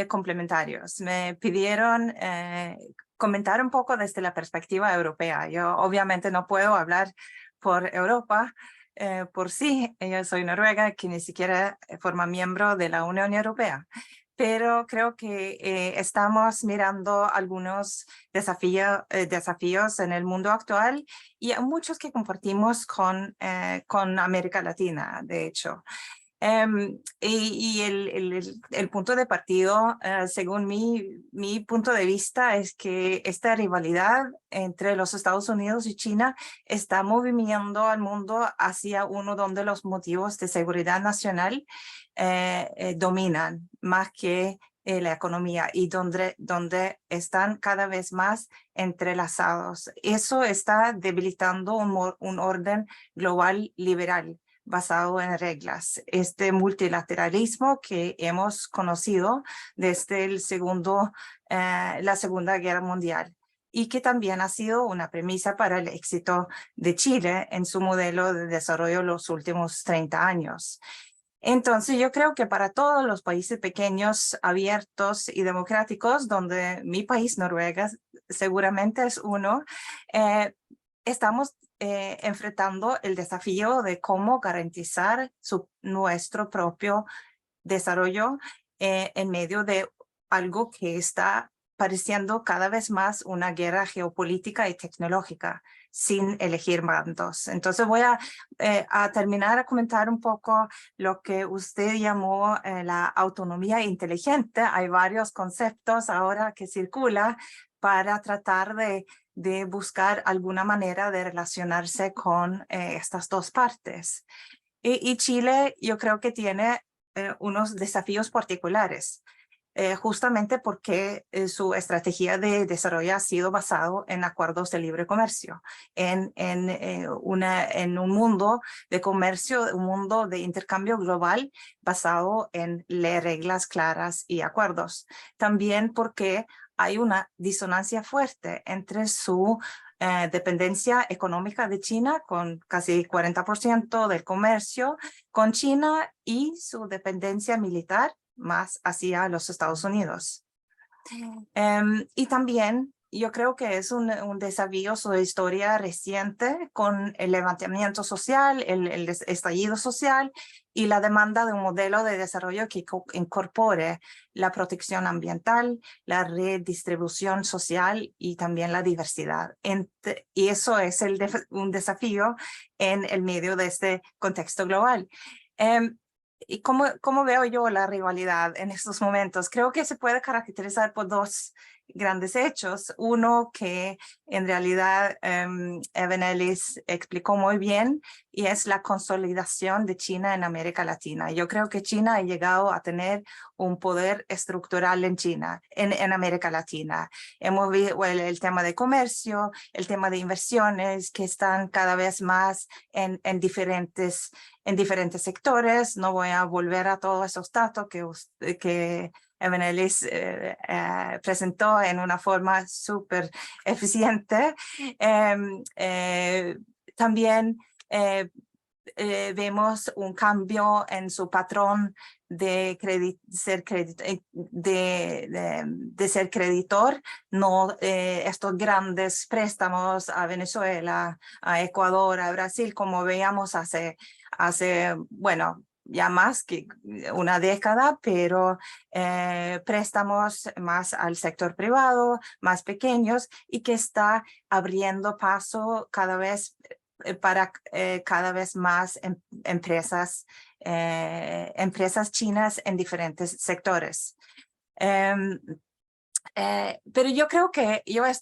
complementarios. Me pidieron comentar un poco desde la perspectiva europea. Yo obviamente no puedo hablar por Europa por sí. Yo soy noruega, que ni siquiera forma miembro de la Unión Europea. pero creo que estamos mirando algunos desafíos en el mundo actual y hay muchos que compartimos con América Latina, de hecho. Y el punto de partido, según mi punto de vista, es que esta rivalidad entre los Estados Unidos y China está moviendo al mundo hacia uno donde los motivos de seguridad nacional dominan más que la economía y donde están cada vez más entrelazados. Eso está debilitando un orden global liberal basado en reglas. Este multilateralismo que hemos conocido desde la Segunda Guerra Mundial y que también ha sido una premisa para el éxito de Chile en su modelo de desarrollo los últimos 30 años. Entonces, yo creo que para todos los países pequeños, abiertos y democráticos, donde mi país, Noruega, seguramente es uno, estamos enfrentando el desafío de cómo garantizar nuestro propio desarrollo en medio de algo que está pareciendo cada vez más una guerra geopolítica y tecnológica sin elegir bandos. Entonces voy a terminar a comentar un poco lo que usted llamó la autonomía inteligente. Hay varios conceptos ahora que circulan para tratar de buscar alguna manera de relacionarse con estas dos partes. Y Chile yo creo que tiene unos desafíos particulares, justamente porque su estrategia de desarrollo ha sido basado en acuerdos de libre comercio, en un mundo de comercio, un mundo de intercambio global basado en reglas claras y acuerdos. También porque hay una disonancia fuerte entre su dependencia económica de China, con casi 40% del comercio con China, y su dependencia militar más hacia los Estados Unidos. Y también yo creo que es un desafío su historia reciente con el levantamiento social, el estallido social y la demanda de un modelo de desarrollo que incorpore la protección ambiental, la redistribución social y también la diversidad. Y eso es un desafío en el medio de este contexto global. ¿Y cómo veo yo la rivalidad en estos momentos? Creo que se puede caracterizar por dos grandes hechos. Uno que en realidad Evan Ellis explicó muy bien, y es la consolidación de China en América Latina. Yo creo que China ha llegado a tener un poder estructural en América Latina. Hemos visto el tema de comercio, el tema de inversiones que están cada vez más en diferentes sectores. No voy a volver a todos esos datos que Evan Ellis presentó en una forma súper eficiente. También vemos un cambio en su patrón de ser creditor, no estos grandes préstamos a Venezuela, a Ecuador, a Brasil, como veíamos hace bueno, ya más que una década, pero préstamos más al sector privado, más pequeños, y que está abriendo paso cada vez para cada vez más empresas chinas en diferentes sectores. Pero yo creo que yo he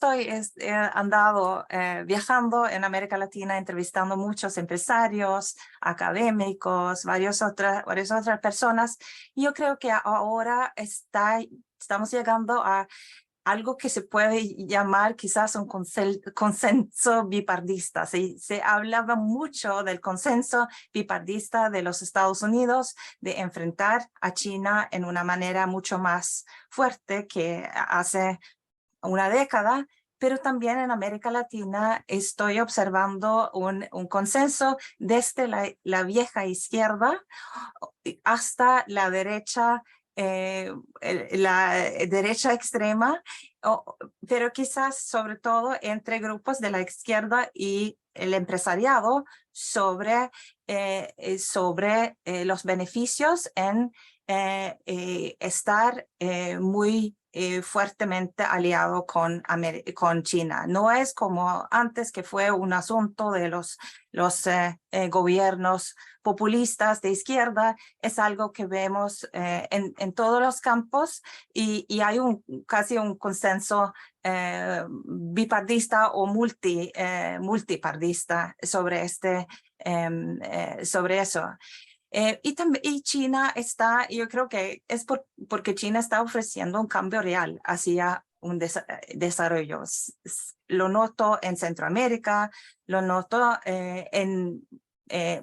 andado viajando en América Latina, entrevistando muchos empresarios, académicos, varias otras personas, y yo creo que ahora estamos llegando a algo que se puede llamar quizás un consenso bipardista. Se hablaba mucho del consenso bipardista de los Estados Unidos, de enfrentar a China en una manera mucho más fuerte que hace una década, pero también en América Latina estoy observando un consenso desde la vieja izquierda hasta la derecha la derecha extrema, pero quizás sobre todo entre grupos de la izquierda y el empresariado sobre los beneficios en estar muy fuertemente aliado con China. No es como antes, que fue un asunto de los gobiernos populistas de izquierda. Es algo que vemos en todos los campos, y hay casi un consenso bipartista o multipardista sobre sobre eso. Y China está, yo creo que es porque China está ofreciendo un cambio real hacia un desarrollo. Lo noto en Centroamérica, lo noto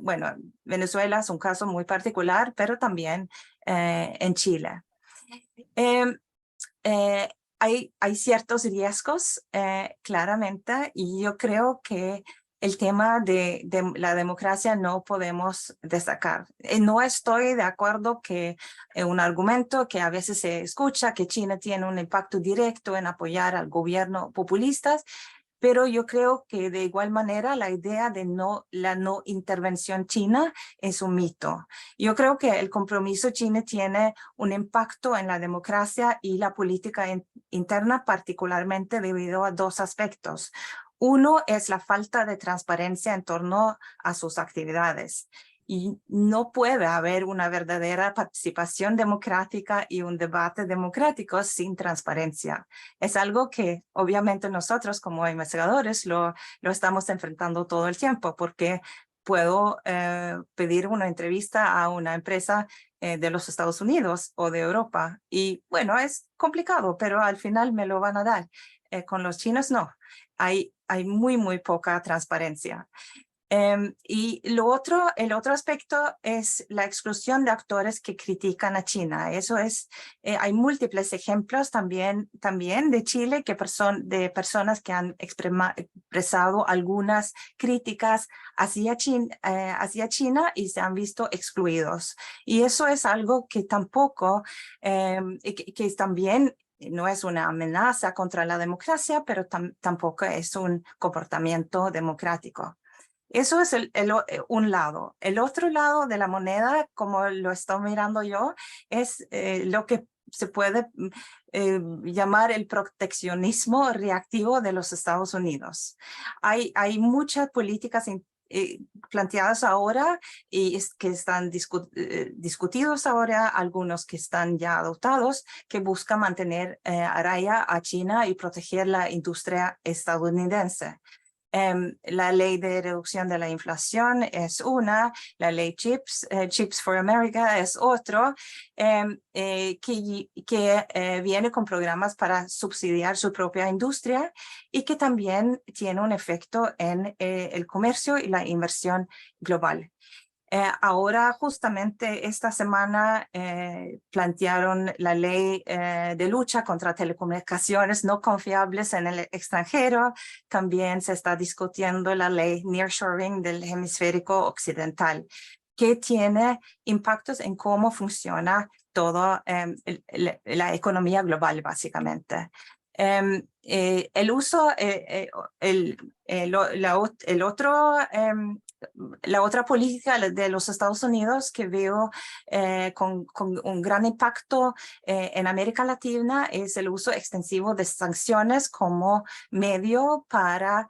bueno, Venezuela es un caso muy particular, pero también en Chile. Hay ciertos riesgos, claramente, y yo creo que el tema de la democracia no podemos destacar. No estoy de acuerdo que un argumento que a veces se escucha, que China tiene un impacto directo en apoyar al gobierno populistas, pero yo creo que de igual manera la idea de la no intervención china es un mito. Yo creo que el compromiso chino tiene un impacto en la democracia y la política interna, particularmente debido a dos aspectos. Uno es la falta de transparencia en torno a sus actividades. Y no puede haber una verdadera participación democrática y un debate democrático sin transparencia. Es algo que obviamente nosotros como investigadores lo estamos enfrentando todo el tiempo, porque puedo pedir una entrevista a una empresa de los Estados Unidos o de Europa, y bueno, es complicado, pero al final me lo van a dar. Con los chinos no, hay muy poca transparencia. Y el otro aspecto es la exclusión de actores que critican a China. Eso es, hay múltiples ejemplos también de Chile, de personas que han expresado algunas críticas hacia China y se han visto excluidos. Y eso es algo que tampoco, que es también, no es una amenaza contra la democracia, pero tampoco es un comportamiento democrático. Eso es un lado. El otro lado de la moneda, como lo estoy mirando yo, es lo que se puede llamar el proteccionismo reactivo de los Estados Unidos. Hay muchas políticas planteadas ahora y que están discutidos ahora, algunos que están ya adoptados, que buscan mantener a raya a China y proteger la industria estadounidense. La ley de reducción de la inflación es una, la ley Chips for America es otro, que viene con programas para subsidiar su propia industria y que también tiene un efecto en el comercio y la inversión global. Ahora, justamente esta semana, plantearon la ley de lucha contra telecomunicaciones no confiables en el extranjero. También se está discutiendo la ley Nearshoring del hemisferio occidental, que tiene impactos en cómo funciona toda la economía global, básicamente. La otra política de los Estados Unidos que veo con un gran impacto en América Latina es el uso extensivo de sanciones como medio para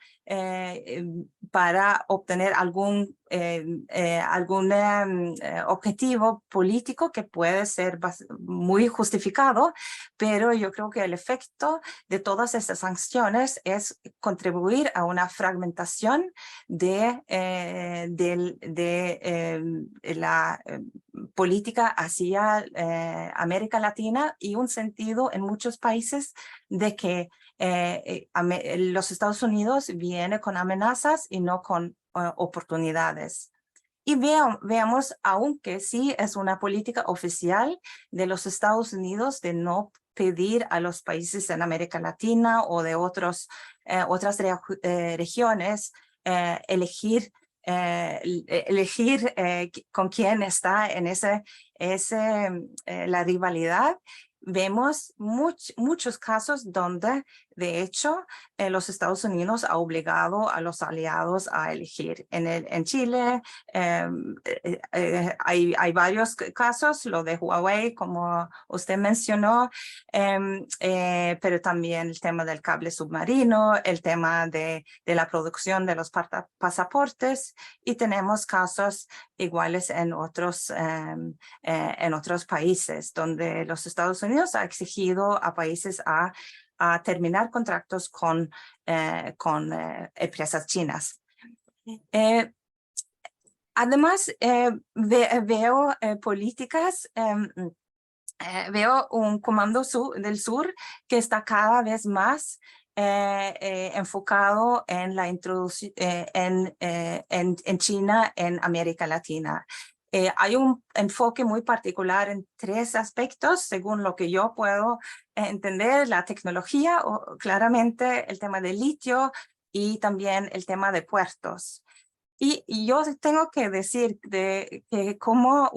obtener algún objetivo político que puede ser muy justificado, pero yo creo que el efecto de todas estas sanciones es contribuir a una fragmentación de la política hacia América Latina, y un sentido en muchos países de que los Estados Unidos viene con amenazas y no con oportunidades. Y veamos, aunque sí es una política oficial de los Estados Unidos de no pedir a los países en América Latina o de otras regiones elegir elegir con quién está en la rivalidad. Vemos muchos casos donde, de hecho, los Estados Unidos ha obligado a los aliados a elegir. En Chile hay varios casos, lo de Huawei, como usted mencionó, pero también el tema del cable submarino, el tema de la producción de los pasaportes, y tenemos casos iguales en otros países, donde los Estados Unidos ha exigido a países a terminar contratos con empresas chinas. Además, veo políticas, veo un comando del sur que está cada vez más enfocado en la introducción en China, en América Latina. Hay un enfoque muy particular en 3 aspectos, según lo que yo puedo entender: la tecnología, o claramente el tema del litio, y también el tema de puertos. Y yo tengo que decir que como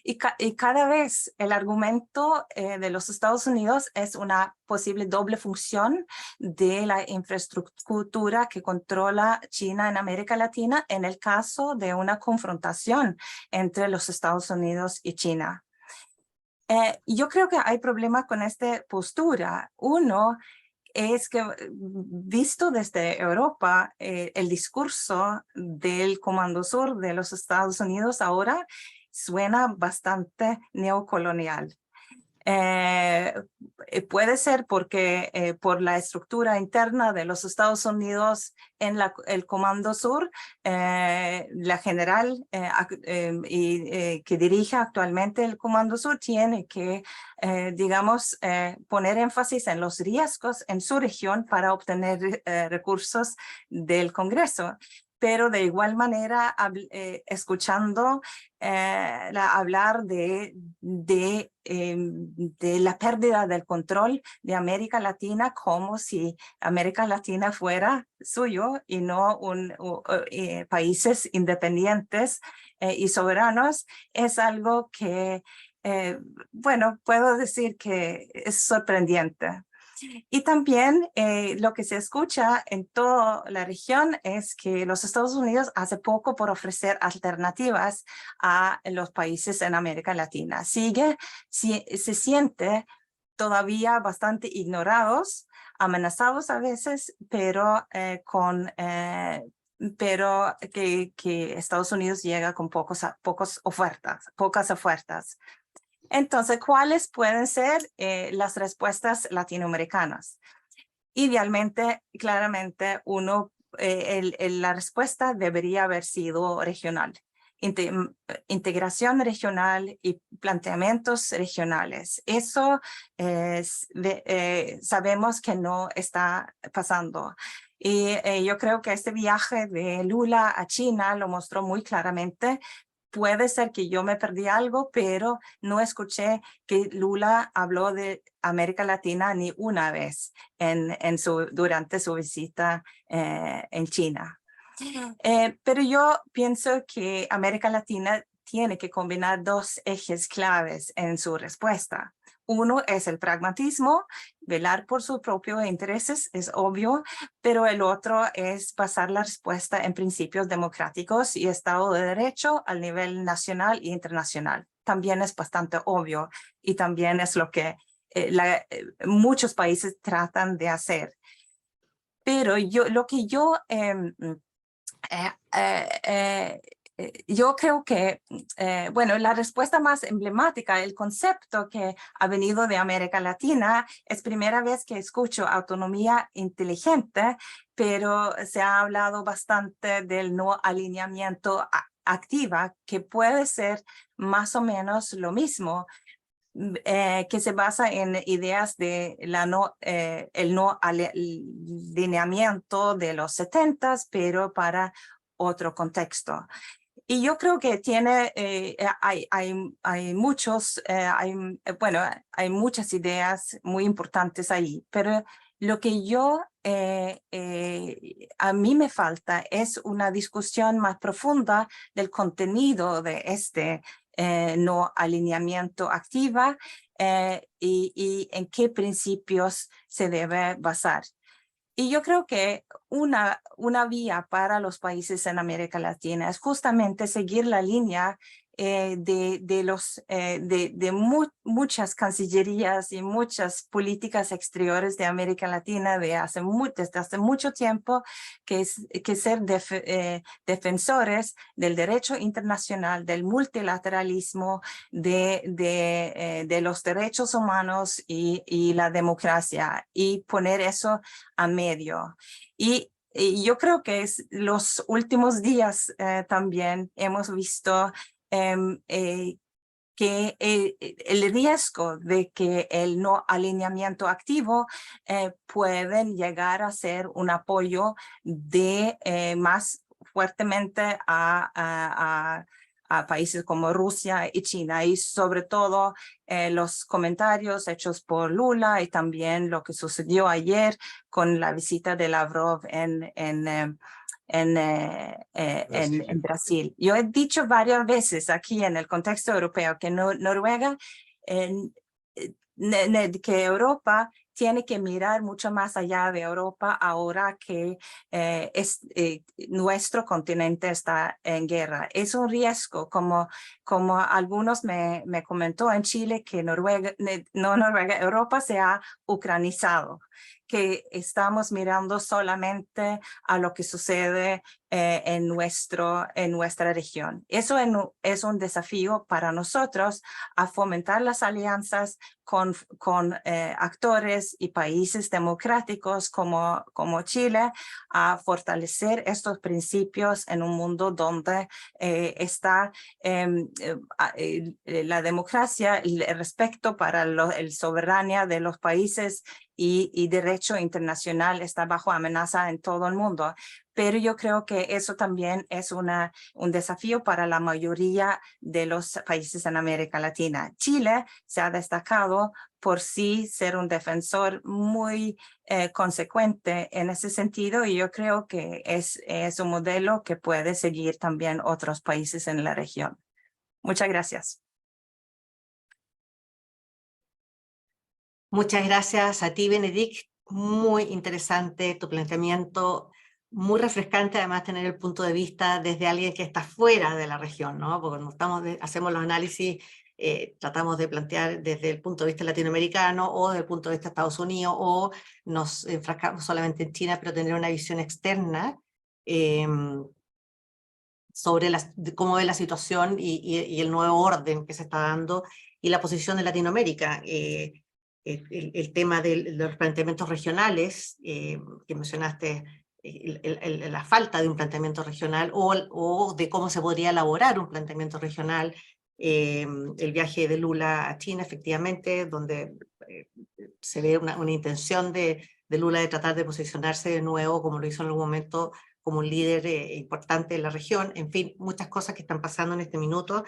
y cada vez el argumento de los Estados Unidos es una posible doble función de la infraestructura que controla China en América Latina en el caso de una confrontación entre los Estados Unidos y China. Yo creo que hay problemas con esta postura. Uno es que, visto desde Europa, el discurso del Comando Sur de los Estados Unidos ahora suena bastante neocolonial. Puede ser porque por la estructura interna de los Estados Unidos en el Comando Sur, la general que dirige actualmente el Comando Sur tiene que, digamos, poner énfasis en los riesgos en su región para obtener recursos del Congreso. Pero de igual manera, escuchando hablar de la pérdida del control de América Latina, como si América Latina fuera suyo y no países independientes y soberanos, es algo que, bueno, puedo decir que es sorprendente. Y también lo que se escucha en toda la región es que los Estados Unidos hace poco por ofrecer alternativas a los países en América Latina. Se siente todavía bastante ignorados, amenazados a veces, pero que Estados Unidos llega con pocas ofertas. Entonces, ¿cuáles pueden ser las respuestas latinoamericanas? Idealmente, claramente, la respuesta debería haber sido regional. Integración regional y planteamientos regionales. Eso sabemos que no está pasando. Y yo creo que este viaje de Lula a China lo mostró muy claramente. Puede ser que yo me perdí algo, pero no escuché que Lula habló de América Latina ni una vez durante su visita en China. Pero yo pienso que América Latina tiene que combinar 2 ejes claves en su respuesta. Uno es el pragmatismo, velar por sus propios intereses, es obvio, pero el otro es basar la respuesta en principios democráticos y Estado de Derecho al nivel nacional e internacional. También es bastante obvio y también es lo que muchos países tratan de hacer. Pero yo creo que, bueno, la respuesta más emblemática, el concepto que ha venido de América Latina, es primera vez que escucho autonomía inteligente, pero se ha hablado bastante del no alineamiento activa, que puede ser más o menos lo mismo, que se basa en ideas de el no alineamiento de los 70s, pero para otro contexto. Y yo creo que hay muchas ideas muy importantes ahí, pero Lo que a mí me falta es una discusión más profunda del contenido de este no alineamiento activa y en qué principios se debe basar. Y yo creo que una vía para los países en América Latina es justamente seguir la línea muchas cancillerías y muchas políticas exteriores de América Latina desde hace mucho tiempo, que ser defensores del derecho internacional, del multilateralismo, de los derechos humanos y la democracia, y poner eso a medio. Y yo creo que los últimos días también hemos visto que el riesgo de que el no alineamiento activo pueden llegar a ser un apoyo más fuertemente a países como Rusia y China, y sobre todo los comentarios hechos por Lula y también lo que sucedió ayer con la visita de Lavrov en Brasil. Yo he dicho varias veces aquí en el contexto europeo que Noruega, que Europa tiene que mirar mucho más allá de Europa ahora que nuestro continente está en guerra. Es un riesgo, como algunos me comentó en Chile, que Europa se ha ucranizado, que estamos mirando solamente a lo que sucede en nuestra región. Eso es un desafío para nosotros, a fomentar las alianzas con actores y países democráticos como Chile, a fortalecer estos principios en un mundo donde está la democracia, el respeto para la soberanía de los países y derecho internacional está bajo amenaza en todo el mundo. Pero yo creo que eso también es un desafío para la mayoría de los países en América Latina. Chile se ha destacado por sí ser un defensor muy consecuente en ese sentido, y yo creo que es un modelo que puede seguir también otros países en la región. Muchas gracias. Muchas gracias a ti, Benedict. Muy interesante tu planteamiento, muy refrescante además tener el punto de vista desde alguien que está fuera de la región, ¿no? Porque cuando hacemos los análisis, tratamos de plantear desde el punto de vista latinoamericano o desde el punto de vista de Estados Unidos, o nos enfrascamos solamente en China, pero tener una visión externa sobre cómo ve la situación y el nuevo orden que se está dando y la posición de Latinoamérica. El tema de los planteamientos regionales, que mencionaste, la falta de un planteamiento regional o de cómo se podría elaborar un planteamiento regional, el viaje de Lula a China, efectivamente, donde se ve una intención de Lula de tratar de posicionarse de nuevo, como lo hizo en algún momento, como un líder importante en la región. En fin, muchas cosas que están pasando en este minuto,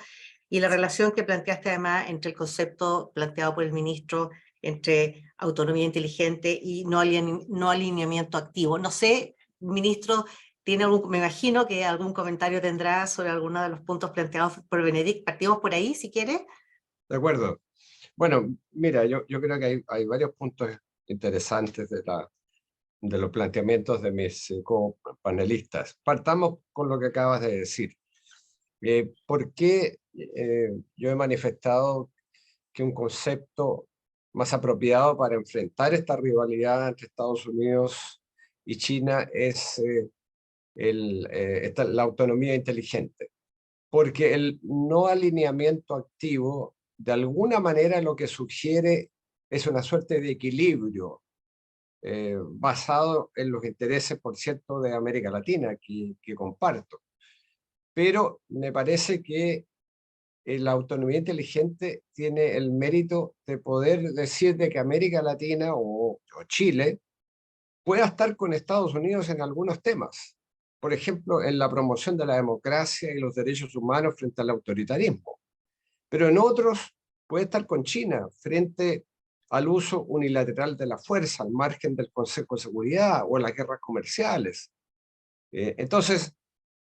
y la relación que planteaste además entre el concepto planteado por el ministro entre autonomía inteligente y no alineamiento activo. No sé, ministro, me imagino que algún comentario tendrá sobre alguno de los puntos planteados por Benedict. Partimos por ahí, si quiere. De acuerdo. Bueno, mira, yo creo que hay varios puntos interesantes de los planteamientos de mis panelistas. Partamos con lo que acabas de decir. ¿Por qué yo he manifestado que un concepto más apropiado para enfrentar esta rivalidad entre Estados Unidos y China es la autonomía inteligente? Porque el no alineamiento activo, de alguna manera, lo que sugiere es una suerte de equilibrio basado en los intereses, por cierto, de América Latina, que comparto. Pero me parece que la autonomía inteligente tiene el mérito de poder decir de que América Latina o Chile pueda estar con Estados Unidos en algunos temas. Por ejemplo, en la promoción de la democracia y los derechos humanos frente al autoritarismo. Pero en otros puede estar con China frente al uso unilateral de la fuerza, al margen del Consejo de Seguridad o a las guerras comerciales. Entonces,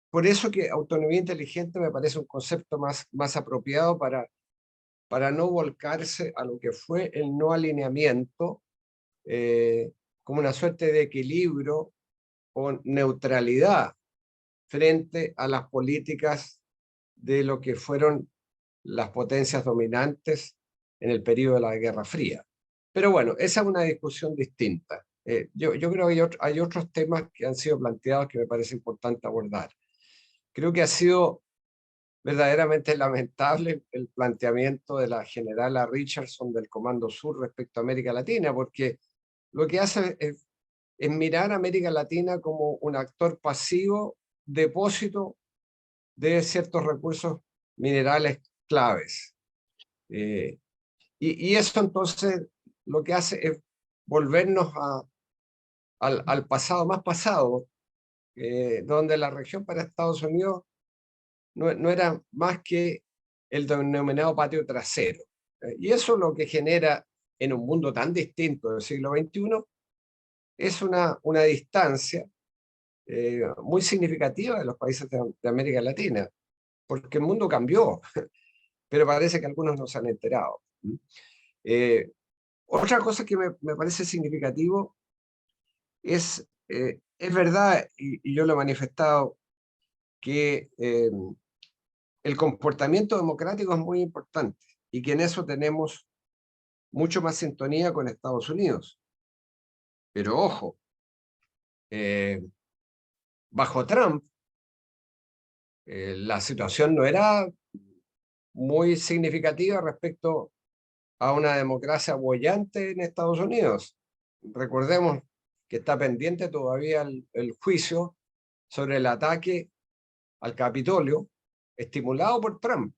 por eso que autonomía inteligente me parece un concepto más apropiado para no volcarse a lo que fue el no alineamiento como una suerte de equilibrio o neutralidad frente a las políticas de lo que fueron las potencias dominantes en el periodo de la Guerra Fría. Pero bueno, esa es una discusión distinta. Yo creo que hay otros temas que han sido planteados que me parece importante abordar. Creo que ha sido verdaderamente lamentable el planteamiento de la generala Richardson del Comando Sur respecto a América Latina, porque lo que hace es mirar a América Latina como un actor pasivo, depósito de ciertos recursos minerales claves. Y eso entonces lo que hace es volvernos al pasado más pasado, donde la región para Estados Unidos no era más que el denominado patio trasero. Y eso lo que genera en un mundo tan distinto del siglo XXI es una distancia muy significativa de los países de América Latina, porque el mundo cambió, pero parece que algunos no se han enterado. Otra cosa que me parece significativo es verdad, y yo lo he manifestado, que el comportamiento democrático es muy importante y que en eso tenemos mucho más sintonía con Estados Unidos. Pero ojo, bajo Trump, la situación no era muy significativa respecto a una democracia boyante en Estados Unidos. Recordemos que está pendiente todavía el juicio sobre el ataque al Capitolio, estimulado por Trump.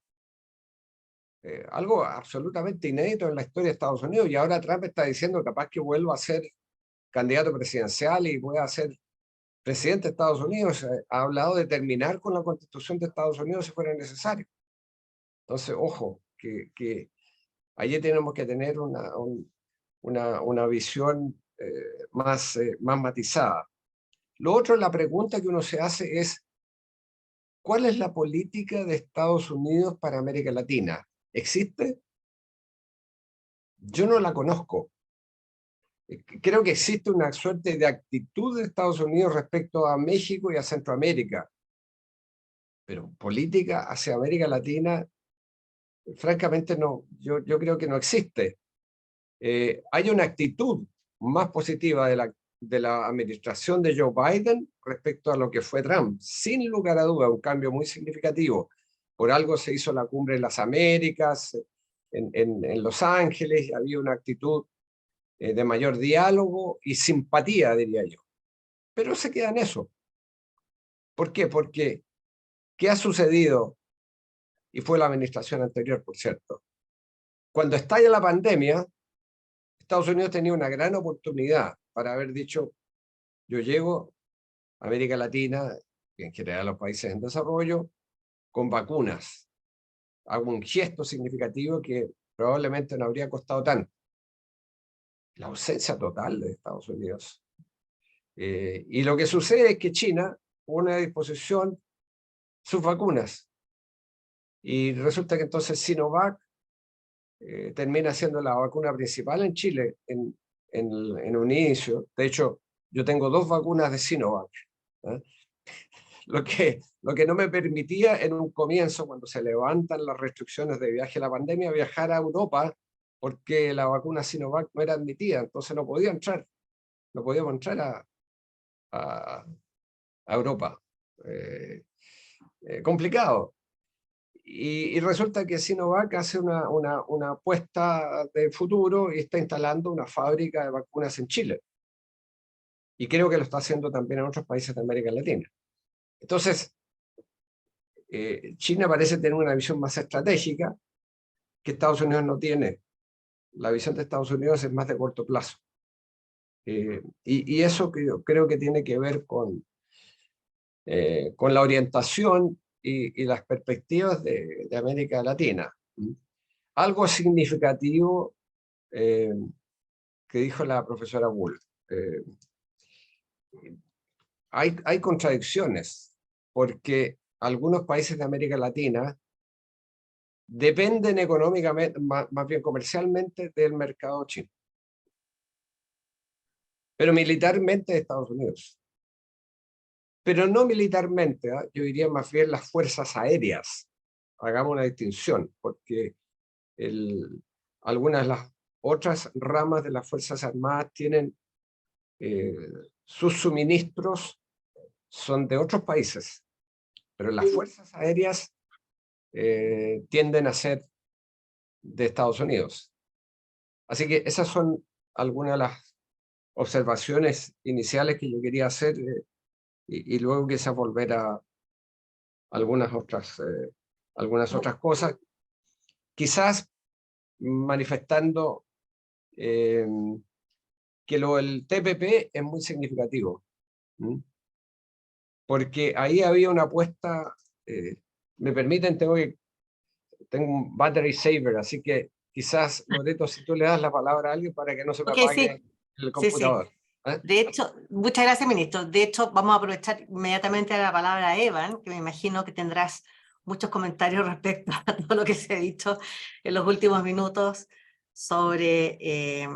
Algo absolutamente inédito en la historia de Estados Unidos, y ahora Trump está diciendo capaz que vuelva a ser candidato presidencial y pueda ser presidente de Estados Unidos. Ha hablado de terminar con la Constitución de Estados Unidos si fuera necesario. Entonces, ojo, que allí tenemos que tener una visión más matizada. Lo otro, la pregunta que uno se hace es, ¿cuál es la política de Estados Unidos para América Latina? ¿Existe? Yo no la conozco. Creo que existe una suerte de actitud de Estados Unidos respecto a México y a Centroamérica. Pero política hacia América Latina, francamente no, yo creo que no existe. Hay una actitud más positiva de la administración de Joe Biden respecto a lo que fue Trump. Sin lugar a duda, un cambio muy significativo. Por algo se hizo la Cumbre de las Américas en Los Ángeles, había una actitud de mayor diálogo y simpatía, diría yo. Pero se queda en eso. ¿Por qué? Porque, ¿qué ha sucedido? Y fue la administración anterior, por cierto. Cuando estalla la pandemia, Estados Unidos tenía una gran oportunidad para haber dicho, yo llego a América Latina, y en general a los países en desarrollo, con vacunas. Hago un gesto significativo que probablemente no habría costado tanto. La ausencia total de Estados Unidos. Y lo que sucede es que China pone a disposición sus vacunas. Y resulta que entonces Sinovac termina siendo la vacuna principal en Chile en un inicio. De hecho, yo tengo 2 vacunas de Sinovac. ¿Eh? Lo que no me permitía en un comienzo, cuando se levantan las restricciones de viaje a la pandemia, viajar a Europa, porque la vacuna Sinovac no era admitida, entonces no podía entrar. No podíamos entrar a Europa. Complicado. Y resulta que Sinovac hace una apuesta de futuro y está instalando una fábrica de vacunas en Chile. Y creo que lo está haciendo también en otros países de América Latina. Entonces, China parece tener una visión más estratégica que Estados Unidos no tiene. La visión de Estados Unidos es más de corto plazo. Y eso creo que tiene que ver con la orientación y las perspectivas de América Latina. Algo significativo que dijo la profesora Bull. Hay contradicciones, porque algunos países de América Latina dependen económicamente, más bien comercialmente, del mercado chino, pero militarmente de Estados Unidos. Pero no militarmente, yo diría más bien las fuerzas aéreas. Hagamos una distinción, porque algunas de las otras ramas de las Fuerzas Armadas tienen sus suministros son de otros países, pero las fuerzas aéreas tienden a ser de Estados Unidos. Así que esas son algunas de las observaciones iniciales que yo quería hacer y luego quizás volver a algunas otras cosas, quizás manifestando que el TPP es muy significativo. Porque ahí había una apuesta, me permiten, tengo un battery saver, así que quizás, Loreto, si tú le das la palabra a alguien para que no se me apague el computador. Sí. De hecho, muchas gracias, ministro. De hecho, vamos a aprovechar inmediatamente la palabra a Evan, que me imagino que tendrás muchos comentarios respecto a todo lo que se ha dicho en los últimos minutos sobre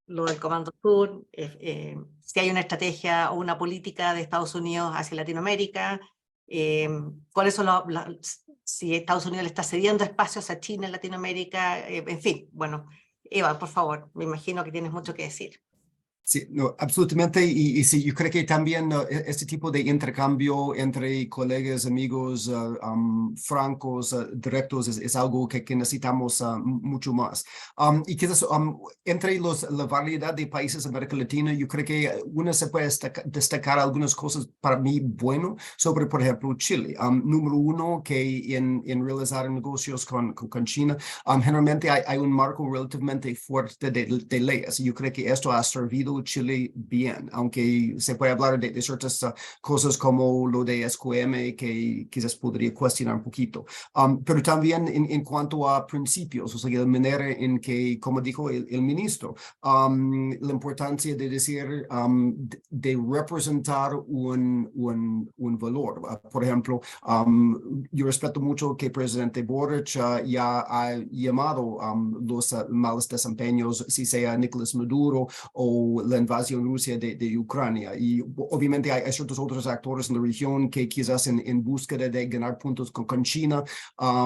lo del Comando Sur, si hay una estrategia o una política de Estados Unidos hacia Latinoamérica, cuáles son si Estados Unidos le está cediendo espacios a China en Latinoamérica, en fin, bueno, Eva, por favor, me imagino que tienes mucho que decir. Sí, no, absolutamente. Y sí, yo creo que también este tipo de intercambio entre colegas, amigos, francos, directos, es algo que necesitamos mucho más. Y quizás entre la variedad de países de América Latina, yo creo que uno se puede destacar algunas cosas para mí bueno sobre, por ejemplo, Chile. Número uno, que en realizar negocios con China, generalmente hay un marco relativamente fuerte de leyes. Yo creo que esto ha servido Chile bien, aunque se puede hablar de ciertas cosas como lo de SQM que quizás podría cuestionar un poquito. Pero también en cuanto a principios, o sea, la manera en que, como dijo el ministro, la importancia de decir, de representar un valor. Por ejemplo, yo respeto mucho que el presidente Boric ya ha llamado los malos desempeños, si sea Nicolás Maduro o la invasión rusa de Ucrania. Y obviamente hay ciertos otros actores en la región que quizás en búsqueda de ganar puntos con China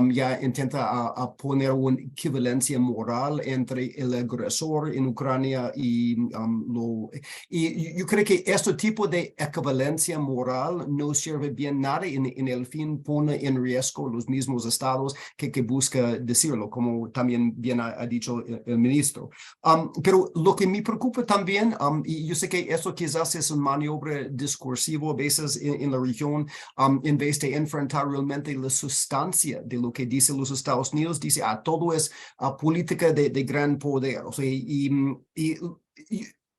ya intenta poner una equivalencia moral entre el agresor en Ucrania y yo creo que este tipo de equivalencia moral no sirve bien nada en el fin pone en riesgo los mismos estados que busca decirlo, como también bien ha dicho el ministro. Pero lo que me preocupa también, y yo sé que eso quizás es una maniobra discursiva a veces en la región, en vez de enfrentar realmente la sustancia de lo que dice los Estados Unidos, dice, todo es política de gran poder. O sea,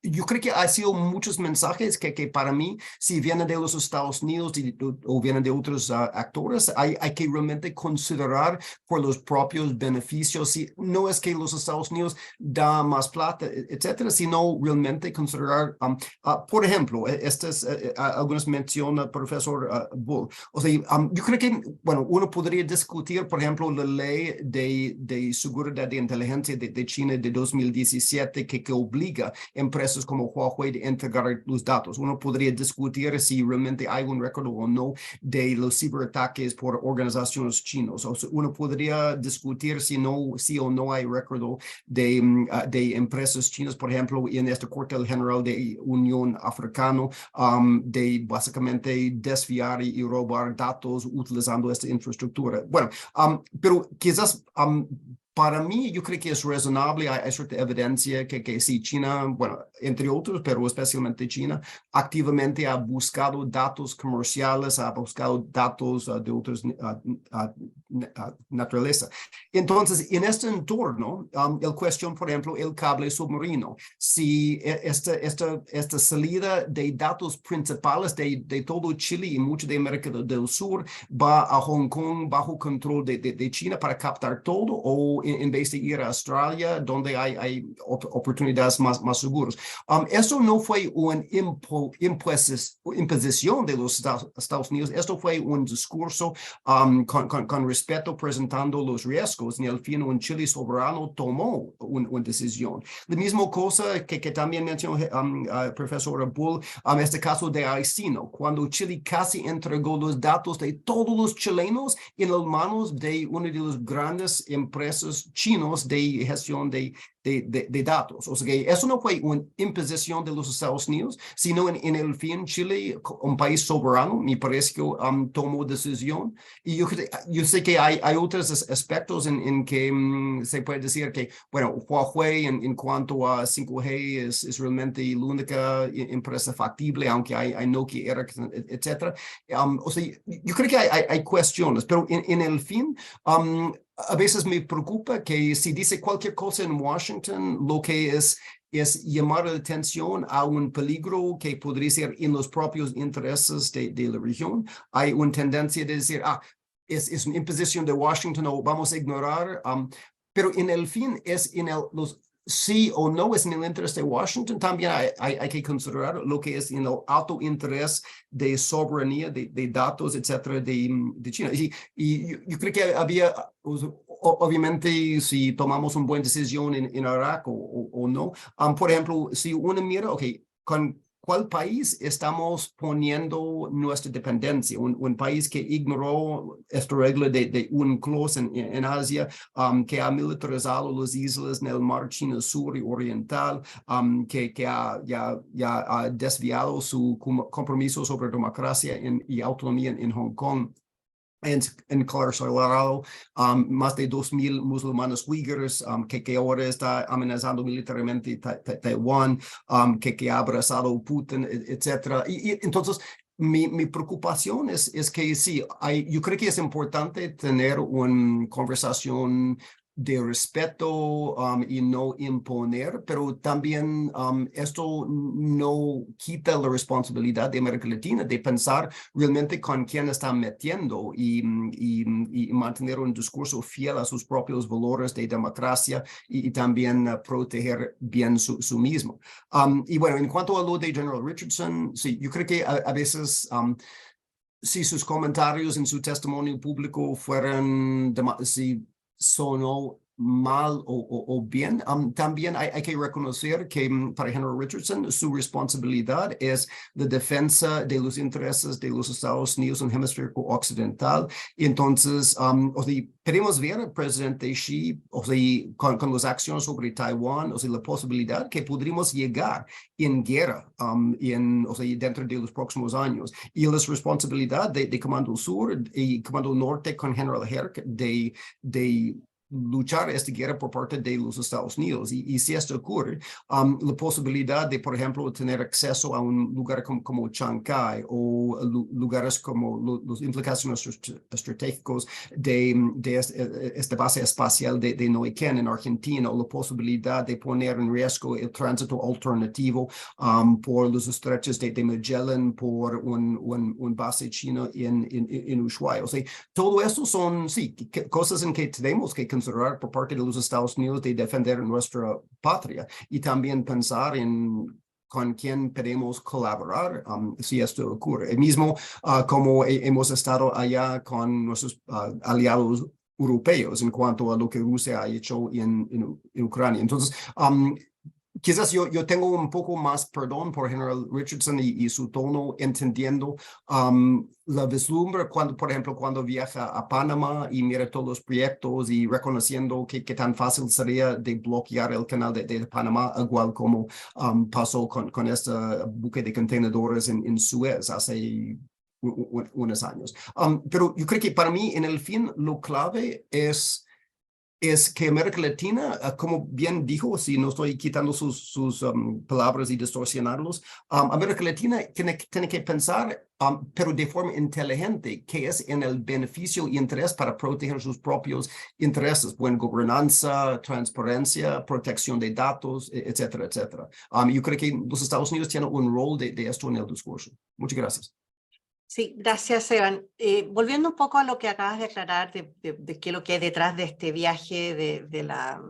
yo creo que ha sido muchos mensajes que para mí, si vienen de los Estados Unidos o vienen de otros actores, hay que realmente considerar por los propios beneficios. Si no es que los Estados Unidos da más plata, etcétera, sino realmente considerar, por ejemplo, algunos menciona profesor Bull. O sea, yo creo que, bueno, uno podría discutir, por ejemplo, la ley de seguridad de inteligencia de China de 2017 que obliga empresas como Huawei de entregar los datos. Uno podría discutir si realmente hay un récord o no de los ciberataques por organizaciones chinas. O sea, uno podría discutir si o no hay récord de empresas chinas, por ejemplo, en este cuartel general de Unión Africana, de básicamente desviar y robar datos utilizando esta infraestructura. Bueno, pero quizás para mí, yo creo que es razonable, hay cierta evidencia que sí, China, bueno, entre otros, pero especialmente China, activamente ha buscado datos comerciales, ha buscado datos de otros naturaleza. Entonces, en este entorno, el cuestión, por ejemplo, el cable submarino, si esta salida de datos principales de todo Chile y mucho de América del Sur va a Hong Kong bajo control de China para captar todo, o en vez de ir a Australia, donde hay oportunidades más seguras. Eso no fue una imposición de los Estados Unidos, esto fue un discurso con respeto, presentando los riesgos. En el fin, un Chile soberano tomó una decisión. La misma cosa que también mencionó profesor Bull, este caso de Aicino, cuando Chile casi entregó los datos de todos los chilenos en las manos de una de las grandes empresas chinos de gestión de datos. O sea que eso no fue una imposición de los Estados Unidos, sino en el fin Chile, un país soberano, me parece que tomó decisión. Y yo sé que hay otros aspectos en que se puede decir que, bueno, Huawei en cuanto a 5G es realmente la única empresa factible, aunque hay Nokia, Ericsson, etc. O sea, yo creo que hay cuestiones, pero en el fin, a veces me preocupa que si dice cualquier cosa en Washington, lo que es llamar la atención a un peligro que podría ser en los propios intereses de la región. Hay una tendencia de decir, es una imposición de Washington o vamos a ignorar, pero en el fin es en los sí o no es en el interés de Washington. También hay que considerar lo que es en el alto interés de soberanía, de datos, etcétera, de China. Y yo creo que había, obviamente, si tomamos una buena decisión en Irak o no, por ejemplo, si uno mira, con ¿cuál país estamos poniendo nuestra dependencia? Un país que ignoró esta regla de UNCLOS en Asia, que ha militarizado las islas en el mar China Sur y Oriental, que ya ha desviado su compromiso sobre democracia y autonomía en Hong Kong. En Colorado, más de 2,000 musulmanes uigures que ahora está amenazando militarmente Taiwán, que ha abrazado Putin, etc. Y entonces, mi preocupación es que sí, yo creo que es importante tener una conversación de respeto y no imponer, pero también esto no quita la responsabilidad de América Latina de pensar realmente con quién está metiendo y mantener un discurso fiel a sus propios valores de democracia y también proteger bien su mismo. Y bueno, en cuanto a lo de General Richardson, sí, yo creo que a veces si sus comentarios en su testimonio público fueran si sonó mal o bien, también hay que reconocer que para General Richardson su responsabilidad es la defensa de los intereses de los Estados Unidos en el hemisferio occidental. Y entonces, podemos ver al presidente Xi con las acciones sobre Taiwán, la posibilidad que podríamos llegar en guerra dentro de los próximos años. Y la responsabilidad de Comando Sur y Comando Norte con General Herc de luchar esta guerra por parte de los Estados Unidos. Y si esto ocurre, la posibilidad de, por ejemplo, tener acceso a un lugar como Chancay o lugares como las implicaciones estratégicas de esta base espacial de Neuquén en Argentina, o la posibilidad de poner en riesgo el tránsito alternativo por los estrechos de Magellan, por un base chino en Ushuaia. O sea, todo eso son, sí, cosas en que tenemos que considerar por parte de los Estados Unidos de defender nuestra patria y también pensar en con quién podemos colaborar si esto ocurre. El mismo como hemos estado allá con nuestros aliados europeos en cuanto a lo que Rusia ha hecho en Ucrania. Entonces, quizás yo tengo un poco más perdón por General Richardson y su tono, entendiendo la vislumbre por ejemplo, cuando viaja a Panamá y mira todos los proyectos y reconociendo que tan fácil sería de bloquear el canal de Panamá, igual como pasó con este buque de contenedores en Suez hace unos años. Pero yo creo que para mí, en el fin, lo clave es es que América Latina, como bien dijo, si no estoy quitando sus palabras y distorsionarlos, América Latina tiene que pensar, pero de forma inteligente, que es en el beneficio y interés para proteger sus propios intereses, buena gobernanza, transparencia, protección de datos, etcétera, etcétera. Yo creo que los Estados Unidos tienen un rol de esto en el discurso. Muchas gracias. Sí, gracias, Evan. Volviendo un poco a lo que acabas de aclarar de qué es lo que hay detrás de este viaje de la,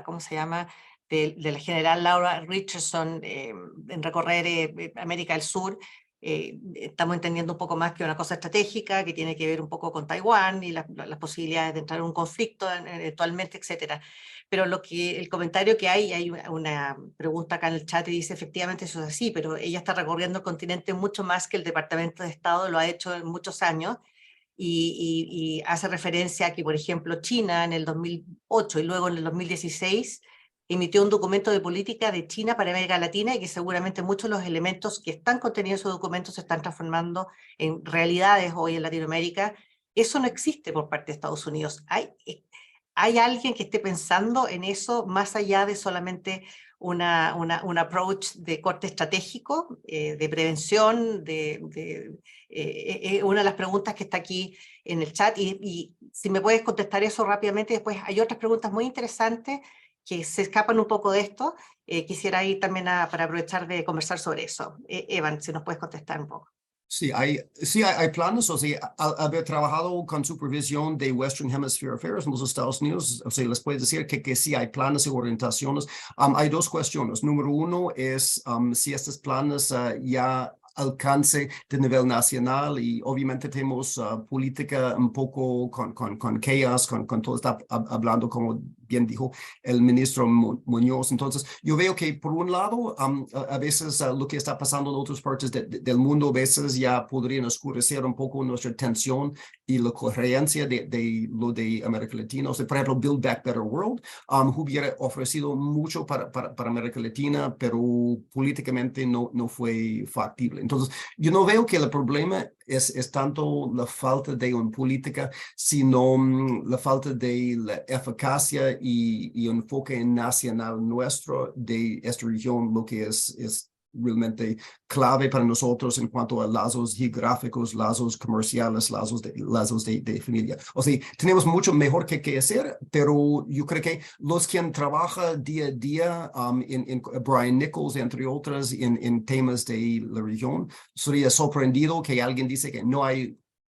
¿cómo se llama? De la general Laura Richardson en recorrer América del Sur. Estamos entendiendo un poco más que una cosa estratégica que tiene que ver un poco con Taiwán y las posibilidades de entrar en un conflicto eventualmente, etcétera. Pero el comentario que hay una pregunta acá en el chat y dice, efectivamente eso es así, pero ella está recorriendo el continente mucho más que el Departamento de Estado lo ha hecho en muchos años, y hace referencia a que, por ejemplo, China en el 2008 y luego en el 2016 emitió un documento de política de China para América Latina, y que seguramente muchos de los elementos que están contenidos en esos documentos se están transformando en realidades hoy en Latinoamérica. Eso no existe por parte de Estados Unidos. ¿Hay alguien que esté pensando en eso más allá de solamente un approach de corte estratégico, de prevención? Una de las preguntas que está aquí en el chat, y si me puedes contestar eso rápidamente. Después hay otras preguntas muy interesantes que se escapan un poco de esto. Quisiera ir también para aprovechar de conversar sobre eso. Evan, si nos puedes contestar un poco. Sí, hay planes, o sea, al haber trabajado con supervisión de Western Hemisphere Affairs en los Estados Unidos, o sea, les puedo decir que sí hay planes y orientaciones. Hay dos cuestiones. Número uno es si estos planes ya alcance de nivel nacional, y obviamente tenemos política un poco con chaos, con todo está hablando, como bien dijo el ministro Muñoz. Entonces, yo veo que por un lado, a veces lo que está pasando en otras partes del mundo, a veces ya podrían oscurecer un poco nuestra atención y la coherencia de lo de América Latina. O sea, por ejemplo, Build Back Better World hubiera ofrecido mucho para América Latina, pero políticamente no fue factible. Entonces, yo no veo que el problema es tanto la falta de una política, sino la falta de la eficacia y enfoque nacional nuestro de esta región, lo que es realmente clave para nosotros en cuanto a lazos geográficos, lazos comerciales, lazos de familia. O sea, tenemos mucho mejor que hacer, pero yo creo que los que trabajan día a día, en Brian Nichols, entre otras, en temas de la región, sería sorprendido que alguien dice que no hay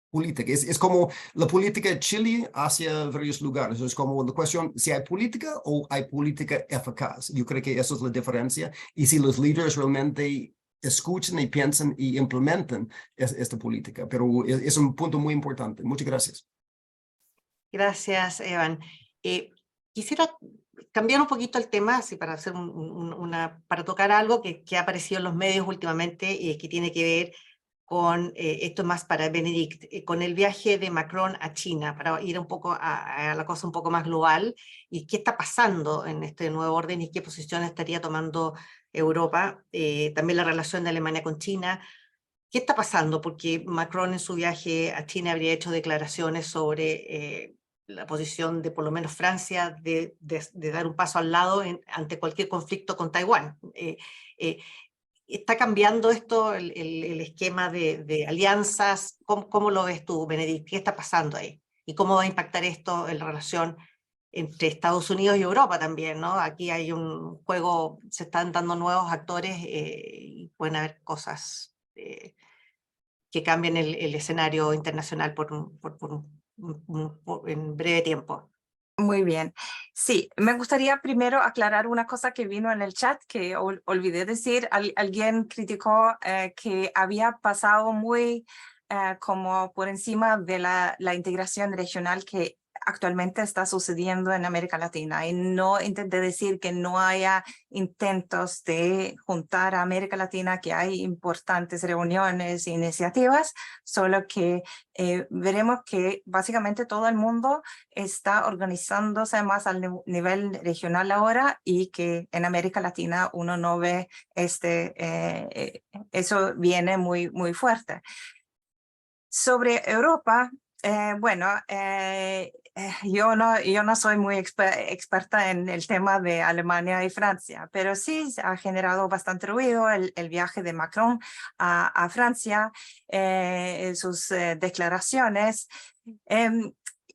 política. Es como la política de Chile hacia varios lugares. Es como la cuestión si hay política o hay política eficaz. Yo creo que eso es la diferencia. Y si los líderes realmente escuchan y piensan y implementan esta política. Pero es un punto muy importante. Muchas gracias. Gracias, Evan. Quisiera cambiar un poquito el tema, así para hacer para tocar algo que ha aparecido en los medios últimamente y que tiene que ver con, esto más para Benedict, con el viaje de Macron a China, para ir un poco a la cosa un poco más global, y qué está pasando en este nuevo orden y qué posición estaría tomando Europa. También la relación de Alemania con China. ¿Qué está pasando? Porque Macron en su viaje a China habría hecho declaraciones sobre la posición de por lo menos Francia de dar un paso al lado ante cualquier conflicto con Taiwán. ¿Está cambiando esto el esquema de alianzas? ¿Cómo lo ves tú, Benedict? ¿Qué está pasando ahí? ¿Y cómo va a impactar esto en la relación entre Estados Unidos y Europa también, ¿no? Aquí hay un juego, se están dando nuevos actores y pueden haber cosas que cambien el escenario internacional en breve tiempo. Muy bien. Sí, me gustaría primero aclarar una cosa que vino en el chat que olvidé decir. Alguien criticó que había pasado muy como por encima de la integración regional que actualmente está sucediendo en América Latina, y no intenté decir que no haya intentos de juntar a América Latina, que hay importantes reuniones e iniciativas, solo que veremos que básicamente todo el mundo está organizándose más al nivel regional ahora, y que en América Latina uno no ve eso viene muy fuerte. Sobre Europa, Yo no soy muy experta en el tema de Alemania y Francia, pero sí ha generado bastante ruido el viaje de Macron a Francia, sus declaraciones.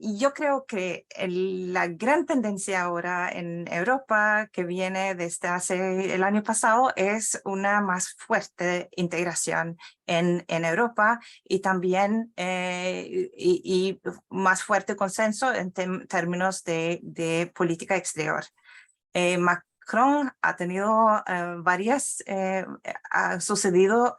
Yo creo que la gran tendencia ahora en Europa que viene desde hace el año pasado es una más fuerte integración en Europa y también y más fuerte consenso en términos de política exterior. Macron ha tenido ha sucedido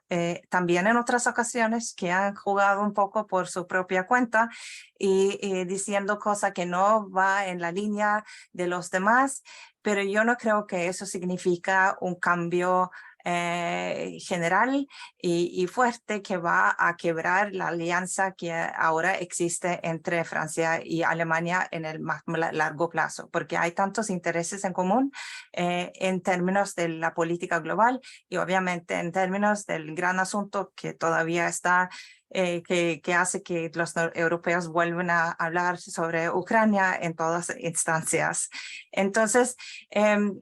también en otras ocasiones que han jugado un poco por su propia cuenta y diciendo cosas que no va en la línea de los demás, pero yo no creo que eso significa un cambio general y fuerte que va a quebrar la alianza que ahora existe entre Francia y Alemania en el más largo plazo, porque hay tantos intereses en común en términos de la política global y obviamente en términos del gran asunto que todavía está que hace que los europeos vuelvan a hablar sobre Ucrania en todas instancias. Entonces, en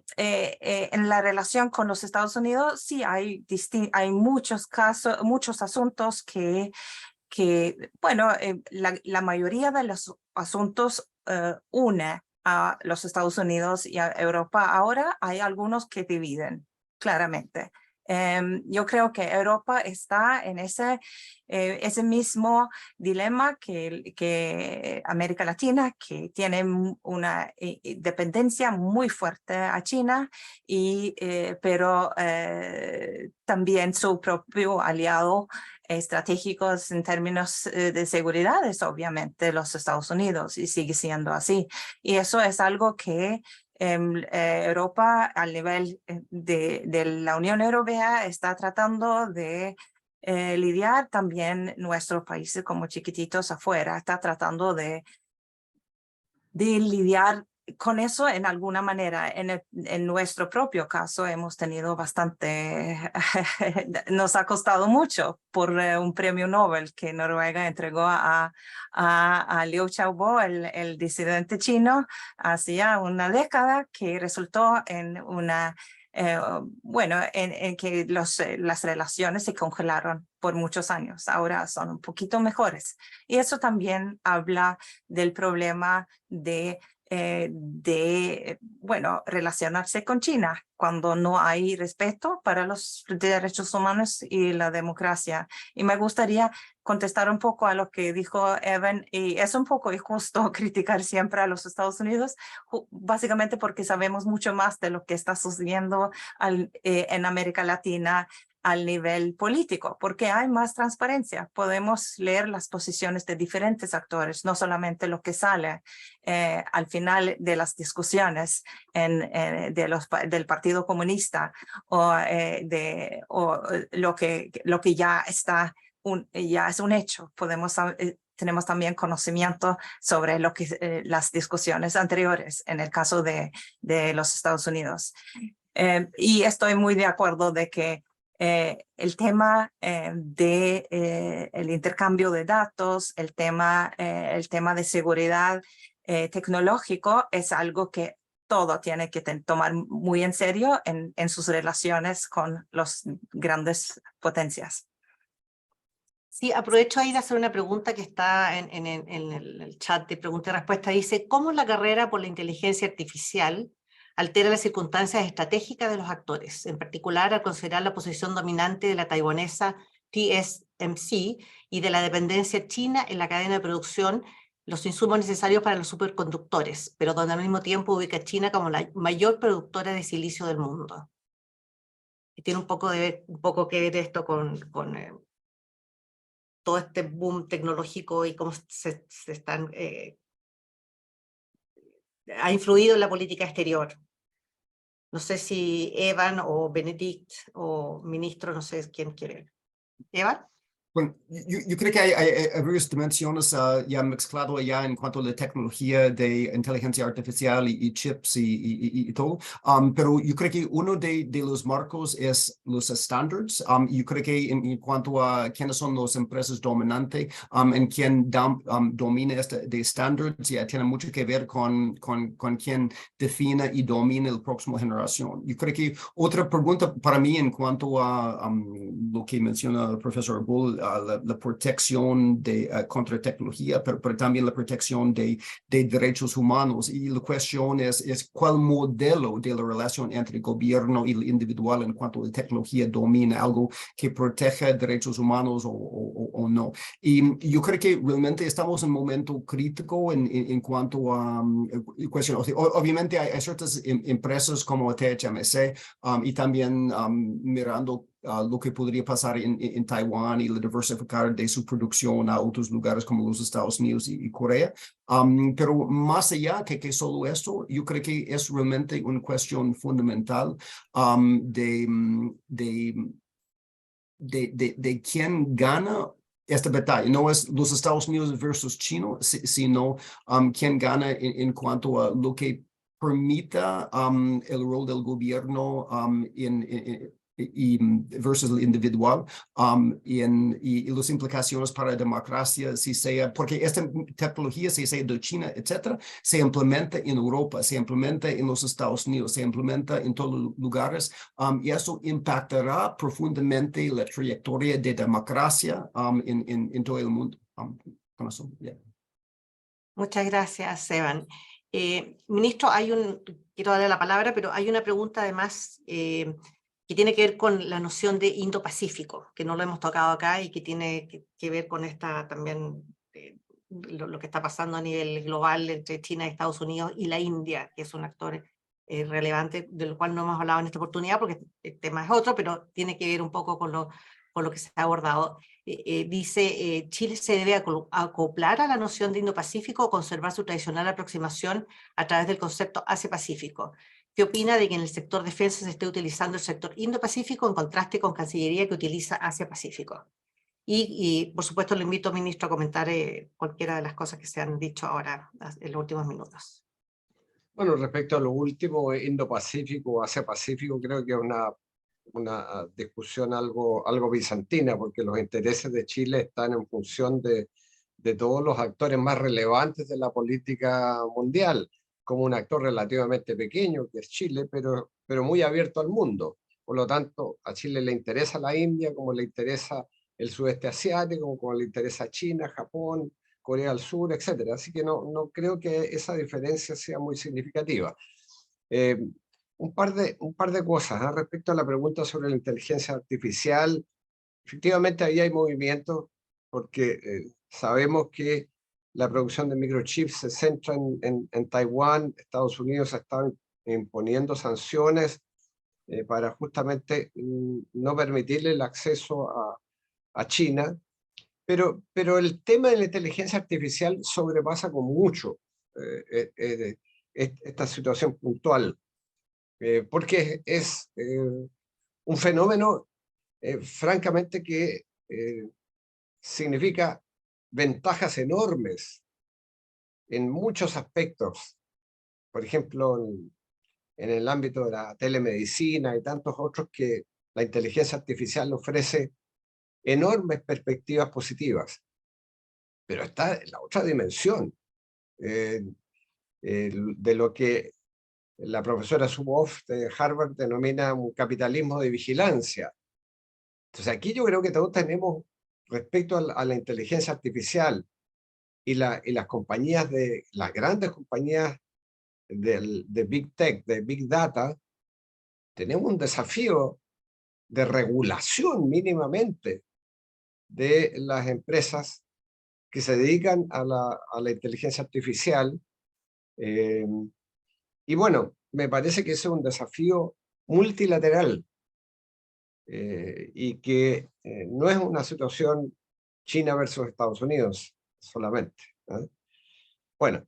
la relación con los Estados Unidos, sí hay muchos casos, muchos asuntos que bueno, la mayoría de los asuntos une a los Estados Unidos y a Europa. Ahora hay algunos que dividen, claramente. Yo creo que Europa está en ese mismo dilema que América Latina, que tiene una dependencia muy fuerte a China, pero también su propio aliado estratégicos en términos de seguridad es obviamente los Estados Unidos y sigue siendo así. Y eso es algo que Europa al nivel de la Unión Europea está tratando de lidiar, también nuestros países como chiquititos afuera está tratando de lidiar con eso en alguna manera. En nuestro propio caso hemos tenido bastante, nos ha costado mucho por un premio Nobel que Noruega entregó a Liu Xiaobo, el disidente chino, hacía una década, que resultó en una en que las relaciones se congelaron por muchos años. Ahora son un poquito mejores. Y eso también habla del problema de relacionarse con China cuando no hay respeto para los derechos humanos y la democracia. Y me gustaría contestar un poco a lo que dijo Evan, y es un poco injusto criticar siempre a los Estados Unidos, básicamente porque sabemos mucho más de lo que está sucediendo en América Latina al nivel político, porque hay más transparencia. Podemos leer las posiciones de diferentes actores, no solamente lo que sale al final de las discusiones del Partido Comunista o lo que ya está ya es un hecho. Tenemos también conocimiento sobre las discusiones anteriores en el caso de los Estados Unidos. Y estoy muy de acuerdo de que el tema el intercambio de datos, el tema de seguridad tecnológico es algo que todo tiene que tomar muy en serio en sus relaciones con las grandes potencias. Sí, aprovecho ahí de hacer una pregunta que está en el chat de pregunta y respuesta. Dice, ¿cómo la carrera por la inteligencia artificial altera las circunstancias estratégicas de los actores, en particular al considerar la posición dominante de la taiwanesa TSMC y de la dependencia china en la cadena de producción, los insumos necesarios para los superconductores, pero donde al mismo tiempo ubica a China como la mayor productora de silicio del mundo? Y tiene un poco que ver esto con todo este boom tecnológico y cómo se están ha influido en la política exterior. No sé si Evan o Benedict o ministro, no sé quién quiere. ¿Evan? Bueno, yo creo que hay varias dimensiones ya mezclado allá en cuanto a la tecnología de inteligencia artificial y chips y todo. Pero yo creo que uno de los marcos es los estándares. Yo creo que en cuanto a quiénes son las empresas dominantes, en quién domina este de estándares, ya tiene mucho que ver con quién define y domina la próxima generación. Yo creo que otra pregunta para mí en cuanto a lo que menciona el profesor Bull, la protección contra tecnología, pero también la protección de derechos humanos. Y la cuestión es cuál modelo de la relación entre el gobierno y el individual en cuanto a la tecnología domina algo que proteja derechos humanos o no. Y yo creo que realmente estamos en un momento crítico en cuanto a cuestión. Obviamente hay ciertas empresas como TSMC y también mirando lo que podría pasar en Taiwán y la diversificar de su producción a otros lugares como los Estados Unidos y Corea. Pero más allá que solo esto, yo creo que es realmente una cuestión fundamental de quién gana esta batalla. No es los Estados Unidos versus China, sino quién gana en cuanto a lo que permita el rol del gobierno versus el individual y las implicaciones para la democracia, si sea, porque esta tecnología, si sea de China, etcétera, se implementa en Europa, se implementa en los Estados Unidos, se implementa en todos los lugares y eso impactará profundamente la trayectoria de democracia en todo el mundo. Con eso, yeah. Muchas gracias, Evan. Ministro, quiero darle la palabra, pero hay una pregunta además que tiene que ver con la noción de Indo-Pacífico, que no lo hemos tocado acá y que tiene que ver con esta también, lo que está pasando a nivel global entre China, Estados Unidos y la India, que es un actor relevante, del cual no hemos hablado en esta oportunidad porque el tema es otro, pero tiene que ver un poco con lo que se ha abordado. Dice, Chile se debe acoplar a la noción de Indo-Pacífico o conservar su tradicional aproximación a través del concepto Asia-Pacífico. ¿Qué opina de que en el sector defensa se esté utilizando el sector Indo-Pacífico en contraste con Cancillería que utiliza Asia-Pacífico? Y, por supuesto, le invito, ministro, a comentar cualquiera de las cosas que se han dicho ahora en los últimos minutos. Bueno, respecto a lo último, Indo-Pacífico o Asia-Pacífico, creo que es una discusión algo bizantina, porque los intereses de Chile están en función de todos los actores más relevantes de la política mundial, como un actor relativamente pequeño, que es Chile, pero muy abierto al mundo. Por lo tanto, a Chile le interesa la India, como le interesa el sudeste asiático, como le interesa China, Japón, Corea del Sur, etc. Así que no creo que esa diferencia sea muy significativa. Un par de cosas respecto a la pregunta sobre la inteligencia artificial. Efectivamente, ahí hay movimientos porque sabemos que la producción de microchips se centra en Taiwán. Estados Unidos ha estado imponiendo sanciones para justamente no permitirle el acceso a China. Pero el tema de la inteligencia artificial sobrepasa con mucho esta situación puntual, porque es un fenómeno francamente que significa ventajas enormes en muchos aspectos. Por ejemplo, en el ámbito de la telemedicina y tantos otros que la inteligencia artificial ofrece enormes perspectivas positivas. Pero está en la otra dimensión de lo que la profesora Zuboff de Harvard denomina un capitalismo de vigilancia. Entonces aquí yo creo que todos tenemos, respecto a la inteligencia artificial y las compañías las grandes compañías de Big Tech, de Big Data, tenemos un desafío de regulación mínimamente de las empresas que se dedican a la inteligencia artificial. Y bueno, me parece que ese es un desafío multilateral y que no es una situación China versus Estados Unidos solamente. Bueno,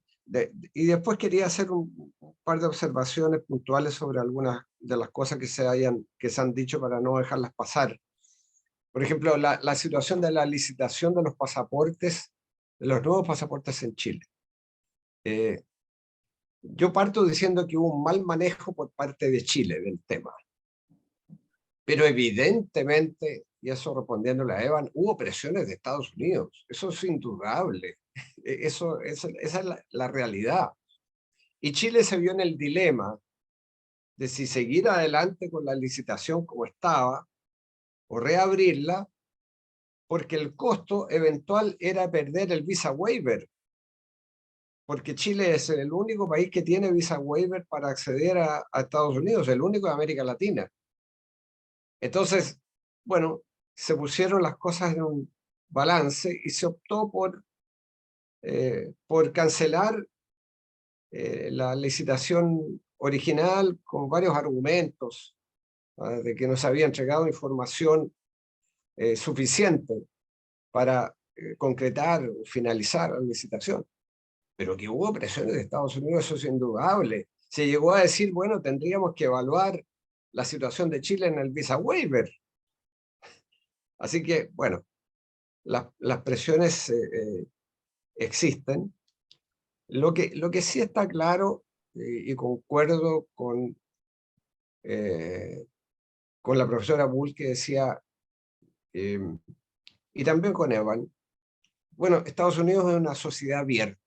y después quería hacer un par de observaciones puntuales sobre algunas de las cosas que se han dicho para no dejarlas pasar. Por ejemplo, la situación de la licitación de los pasaportes, de los nuevos pasaportes en Chile. Yo parto diciendo que hubo un mal manejo por parte de Chile del tema. Pero evidentemente, y eso respondiéndole a Evan, hubo presiones de Estados Unidos. Eso es indudable. Esa es la realidad. Y Chile se vio en el dilema de si seguir adelante con la licitación como estaba o reabrirla, porque el costo eventual era perder el visa waiver, porque Chile es el único país que tiene visa waiver para acceder a Estados Unidos, el único de América Latina. Entonces, bueno, se pusieron las cosas en un balance y se optó por cancelar la licitación original con varios argumentos, de que no se había entregado información suficiente para concretar o finalizar la licitación. Pero que hubo presiones de Estados Unidos, eso es indudable. Se llegó a decir, bueno, tendríamos que evaluar la situación de Chile en el visa waiver. Así que, bueno, las presiones existen. Lo que sí está claro, y concuerdo con la profesora Bull, que decía, y también con Evan, bueno, Estados Unidos es una sociedad abierta,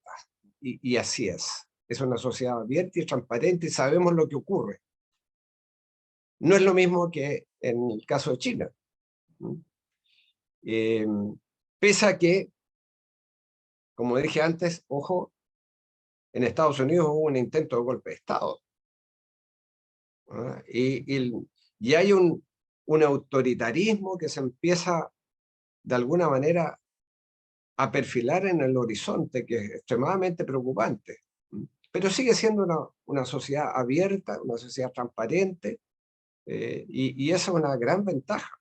y así es. Es una sociedad abierta y transparente y sabemos lo que ocurre. No es lo mismo que en el caso de China. Pese a que, como dije antes, ojo, en Estados Unidos hubo un intento de golpe de Estado. Y hay un autoritarismo que se empieza de alguna manera a perfilar en el horizonte, que es extremadamente preocupante. Pero sigue siendo una sociedad abierta, una sociedad transparente, y esa es una gran ventaja.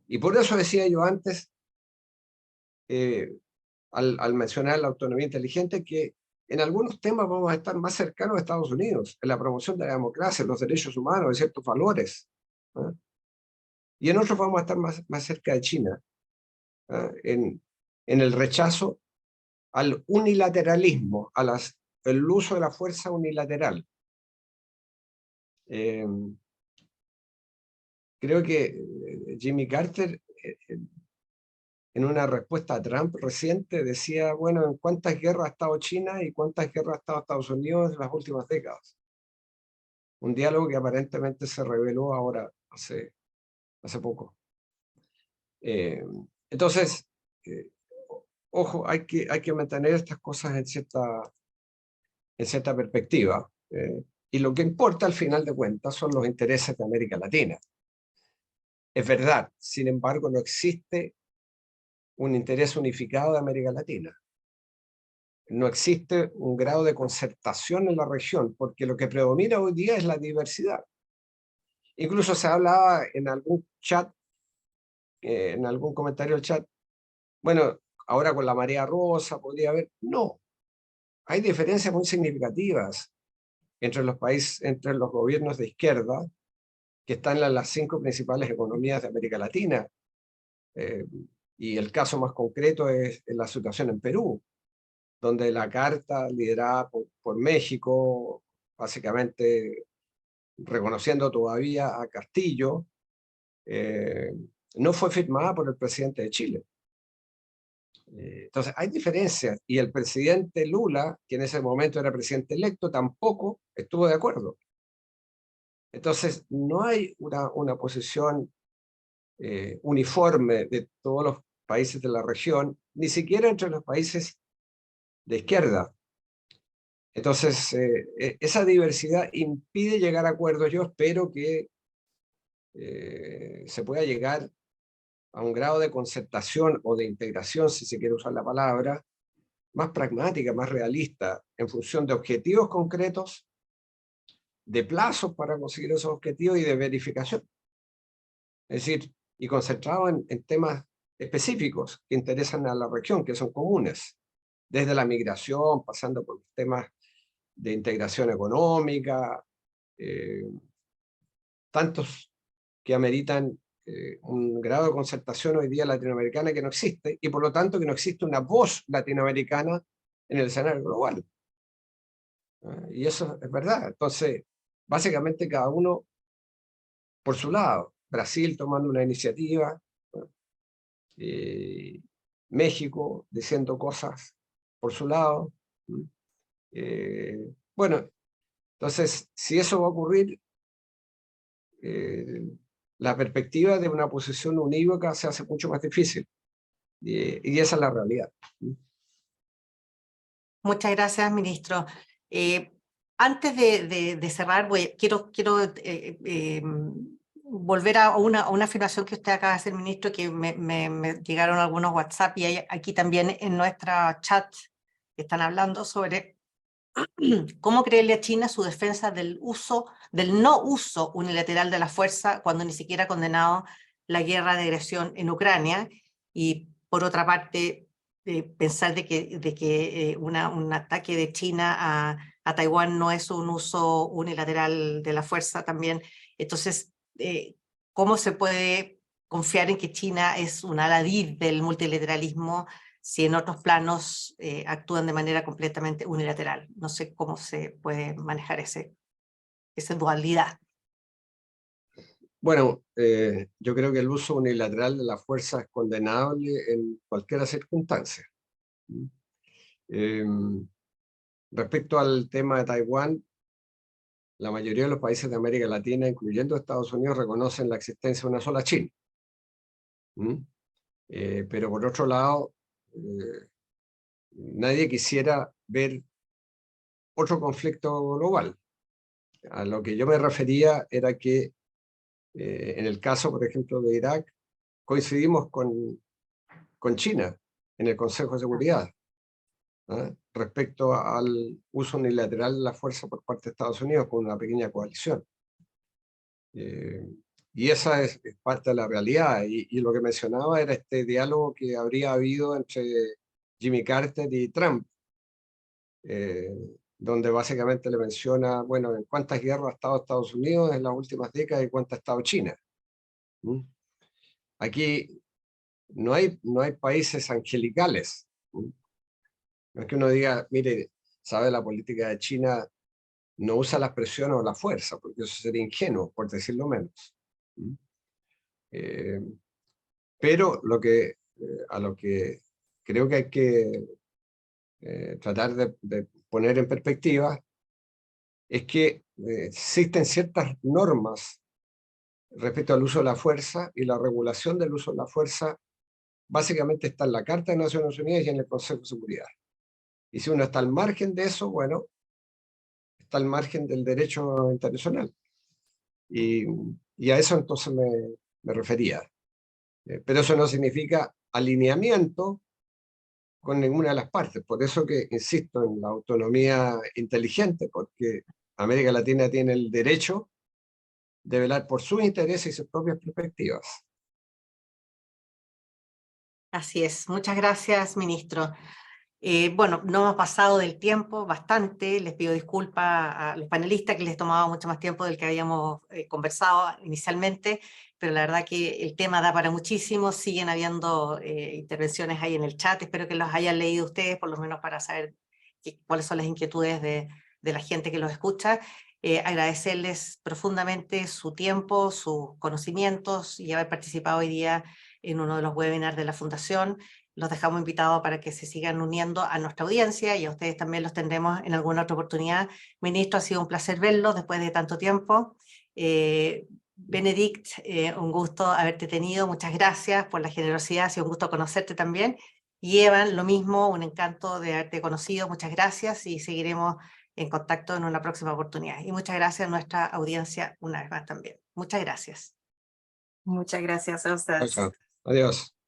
Y por eso decía yo antes, al mencionar la autonomía inteligente, que en algunos temas vamos a estar más cercanos a Estados Unidos, en la promoción de la democracia, los derechos humanos, de ciertos valores. Y en otros vamos a estar más cerca de China, en el rechazo al unilateralismo, el uso de la fuerza unilateral. Creo que Jimmy Carter, en una respuesta a Trump reciente, decía, bueno, ¿en cuántas guerras ha estado China y cuántas guerras ha estado Estados Unidos en las últimas décadas? Un diálogo que aparentemente se reveló ahora, hace poco. Entonces, ojo, hay que mantener estas cosas en cierta perspectiva. Y lo que importa al final de cuentas son los intereses de América Latina. Es verdad, sin embargo, no existe un interés unificado de América Latina. No existe un grado de concertación en la región, porque lo que predomina hoy día es la diversidad. Incluso se hablaba en algún chat, en algún comentario del chat, bueno, ahora con la marea rosa podría haber. No, hay diferencias muy significativas entre los países, entre los gobiernos de izquierda, que están en las 5 principales economías de América Latina. Y el caso más concreto es la situación en Perú, donde la carta liderada por México, básicamente reconociendo todavía a Castillo, no fue firmada por el presidente de Chile. Entonces hay diferencias, y el presidente Lula, que en ese momento era presidente electo, tampoco estuvo de acuerdo. Entonces no hay una posición uniforme de todos los países de la región, ni siquiera entre los países de izquierda. Entonces, esa diversidad impide llegar a acuerdos. Yo espero que se pueda llegar a un grado de concertación o de integración, si se quiere usar la palabra, más pragmática, más realista, en función de objetivos concretos, de plazos para conseguir esos objetivos y de verificación. Es decir, y concentrado en temas específicos que interesan a la región, que son comunes, desde la migración, pasando por temas de integración económica, tantos que ameritan un grado de concertación hoy día latinoamericana que no existe, y por lo tanto que no existe una voz latinoamericana en el escenario global. Y eso es verdad. Entonces, básicamente cada uno por su lado. Brasil tomando una iniciativa, México diciendo cosas por su lado. Bueno, entonces, si eso va a ocurrir, la perspectiva de una posición unívoca se hace mucho más difícil. Y esa es la realidad. Muchas gracias, ministro. Antes de cerrar, quiero volver a una afirmación que usted acaba de hacer, ministro, que me llegaron algunos WhatsApp y hay aquí también en nuestra chat que están hablando sobre cómo creerle a China su defensa del no uso unilateral de la fuerza cuando ni siquiera ha condenado la guerra de agresión en Ucrania, y por otra parte pensar de que un ataque de China a Taiwán no es un uso unilateral de la fuerza también. Entonces, ¿cómo se puede confiar en que China es un aladid del multilateralismo si en otros planos actúan de manera completamente unilateral? No sé cómo se puede manejar esa dualidad. Bueno, yo creo que el uso unilateral de la fuerza es condenable en cualquier circunstancia. Respecto al tema de Taiwán, la mayoría de los países de América Latina, incluyendo Estados Unidos, reconocen la existencia de una sola China. Pero por otro lado, nadie quisiera ver otro conflicto global. A lo que yo me refería era que en el caso, por ejemplo, de Irak, coincidimos con China en el Consejo de Seguridad, respecto al uso unilateral de la fuerza por parte de Estados Unidos con una pequeña coalición. Y esa es parte de la realidad. Y lo que mencionaba era este diálogo que habría habido entre Jimmy Carter y Trump, donde básicamente le menciona, bueno, en cuántas guerras ha estado Estados Unidos en las últimas décadas y cuántas ha estado China. Aquí no hay países angelicales. No es que uno diga, mire, sabe, la política de China no usa las presiones o la fuerza, porque eso sería ingenuo, por decirlo menos. Pero a lo que creo que hay que tratar de poner en perspectiva es que existen ciertas normas respecto al uso de la fuerza, y la regulación del uso de la fuerza básicamente está en la Carta de Naciones Unidas y en el Consejo de Seguridad. Y si uno está al margen de eso, bueno, está al margen del derecho internacional. Y a eso entonces me refería. Pero eso no significa alineamiento con ninguna de las partes. Por eso que insisto en la autonomía inteligente, porque América Latina tiene el derecho de velar por sus intereses y sus propias perspectivas. Así es. Muchas gracias, ministro. Bueno, no hemos pasado del tiempo bastante. Les pido disculpas a los panelistas que les tomaba mucho más tiempo del que habíamos conversado inicialmente, pero la verdad que el tema da para muchísimo. Siguen habiendo intervenciones ahí en el chat. Espero que los hayan leído ustedes, por lo menos para saber cuáles son las inquietudes de la gente que los escucha. Agradecerles profundamente su tiempo, sus conocimientos y haber participado hoy día en uno de los webinars de la Fundación. Los dejamos invitados para que se sigan uniendo a nuestra audiencia, y a ustedes también los tendremos en alguna otra oportunidad. Ministro, ha sido un placer verlo después de tanto tiempo. Benedict, un gusto haberte tenido. Muchas gracias por la generosidad, ha sido un gusto conocerte también. Y Evan, lo mismo, un encanto de haberte conocido. Muchas gracias y seguiremos en contacto en una próxima oportunidad. Y muchas gracias a nuestra audiencia una vez más también. Muchas gracias. Muchas gracias a ustedes. Adiós.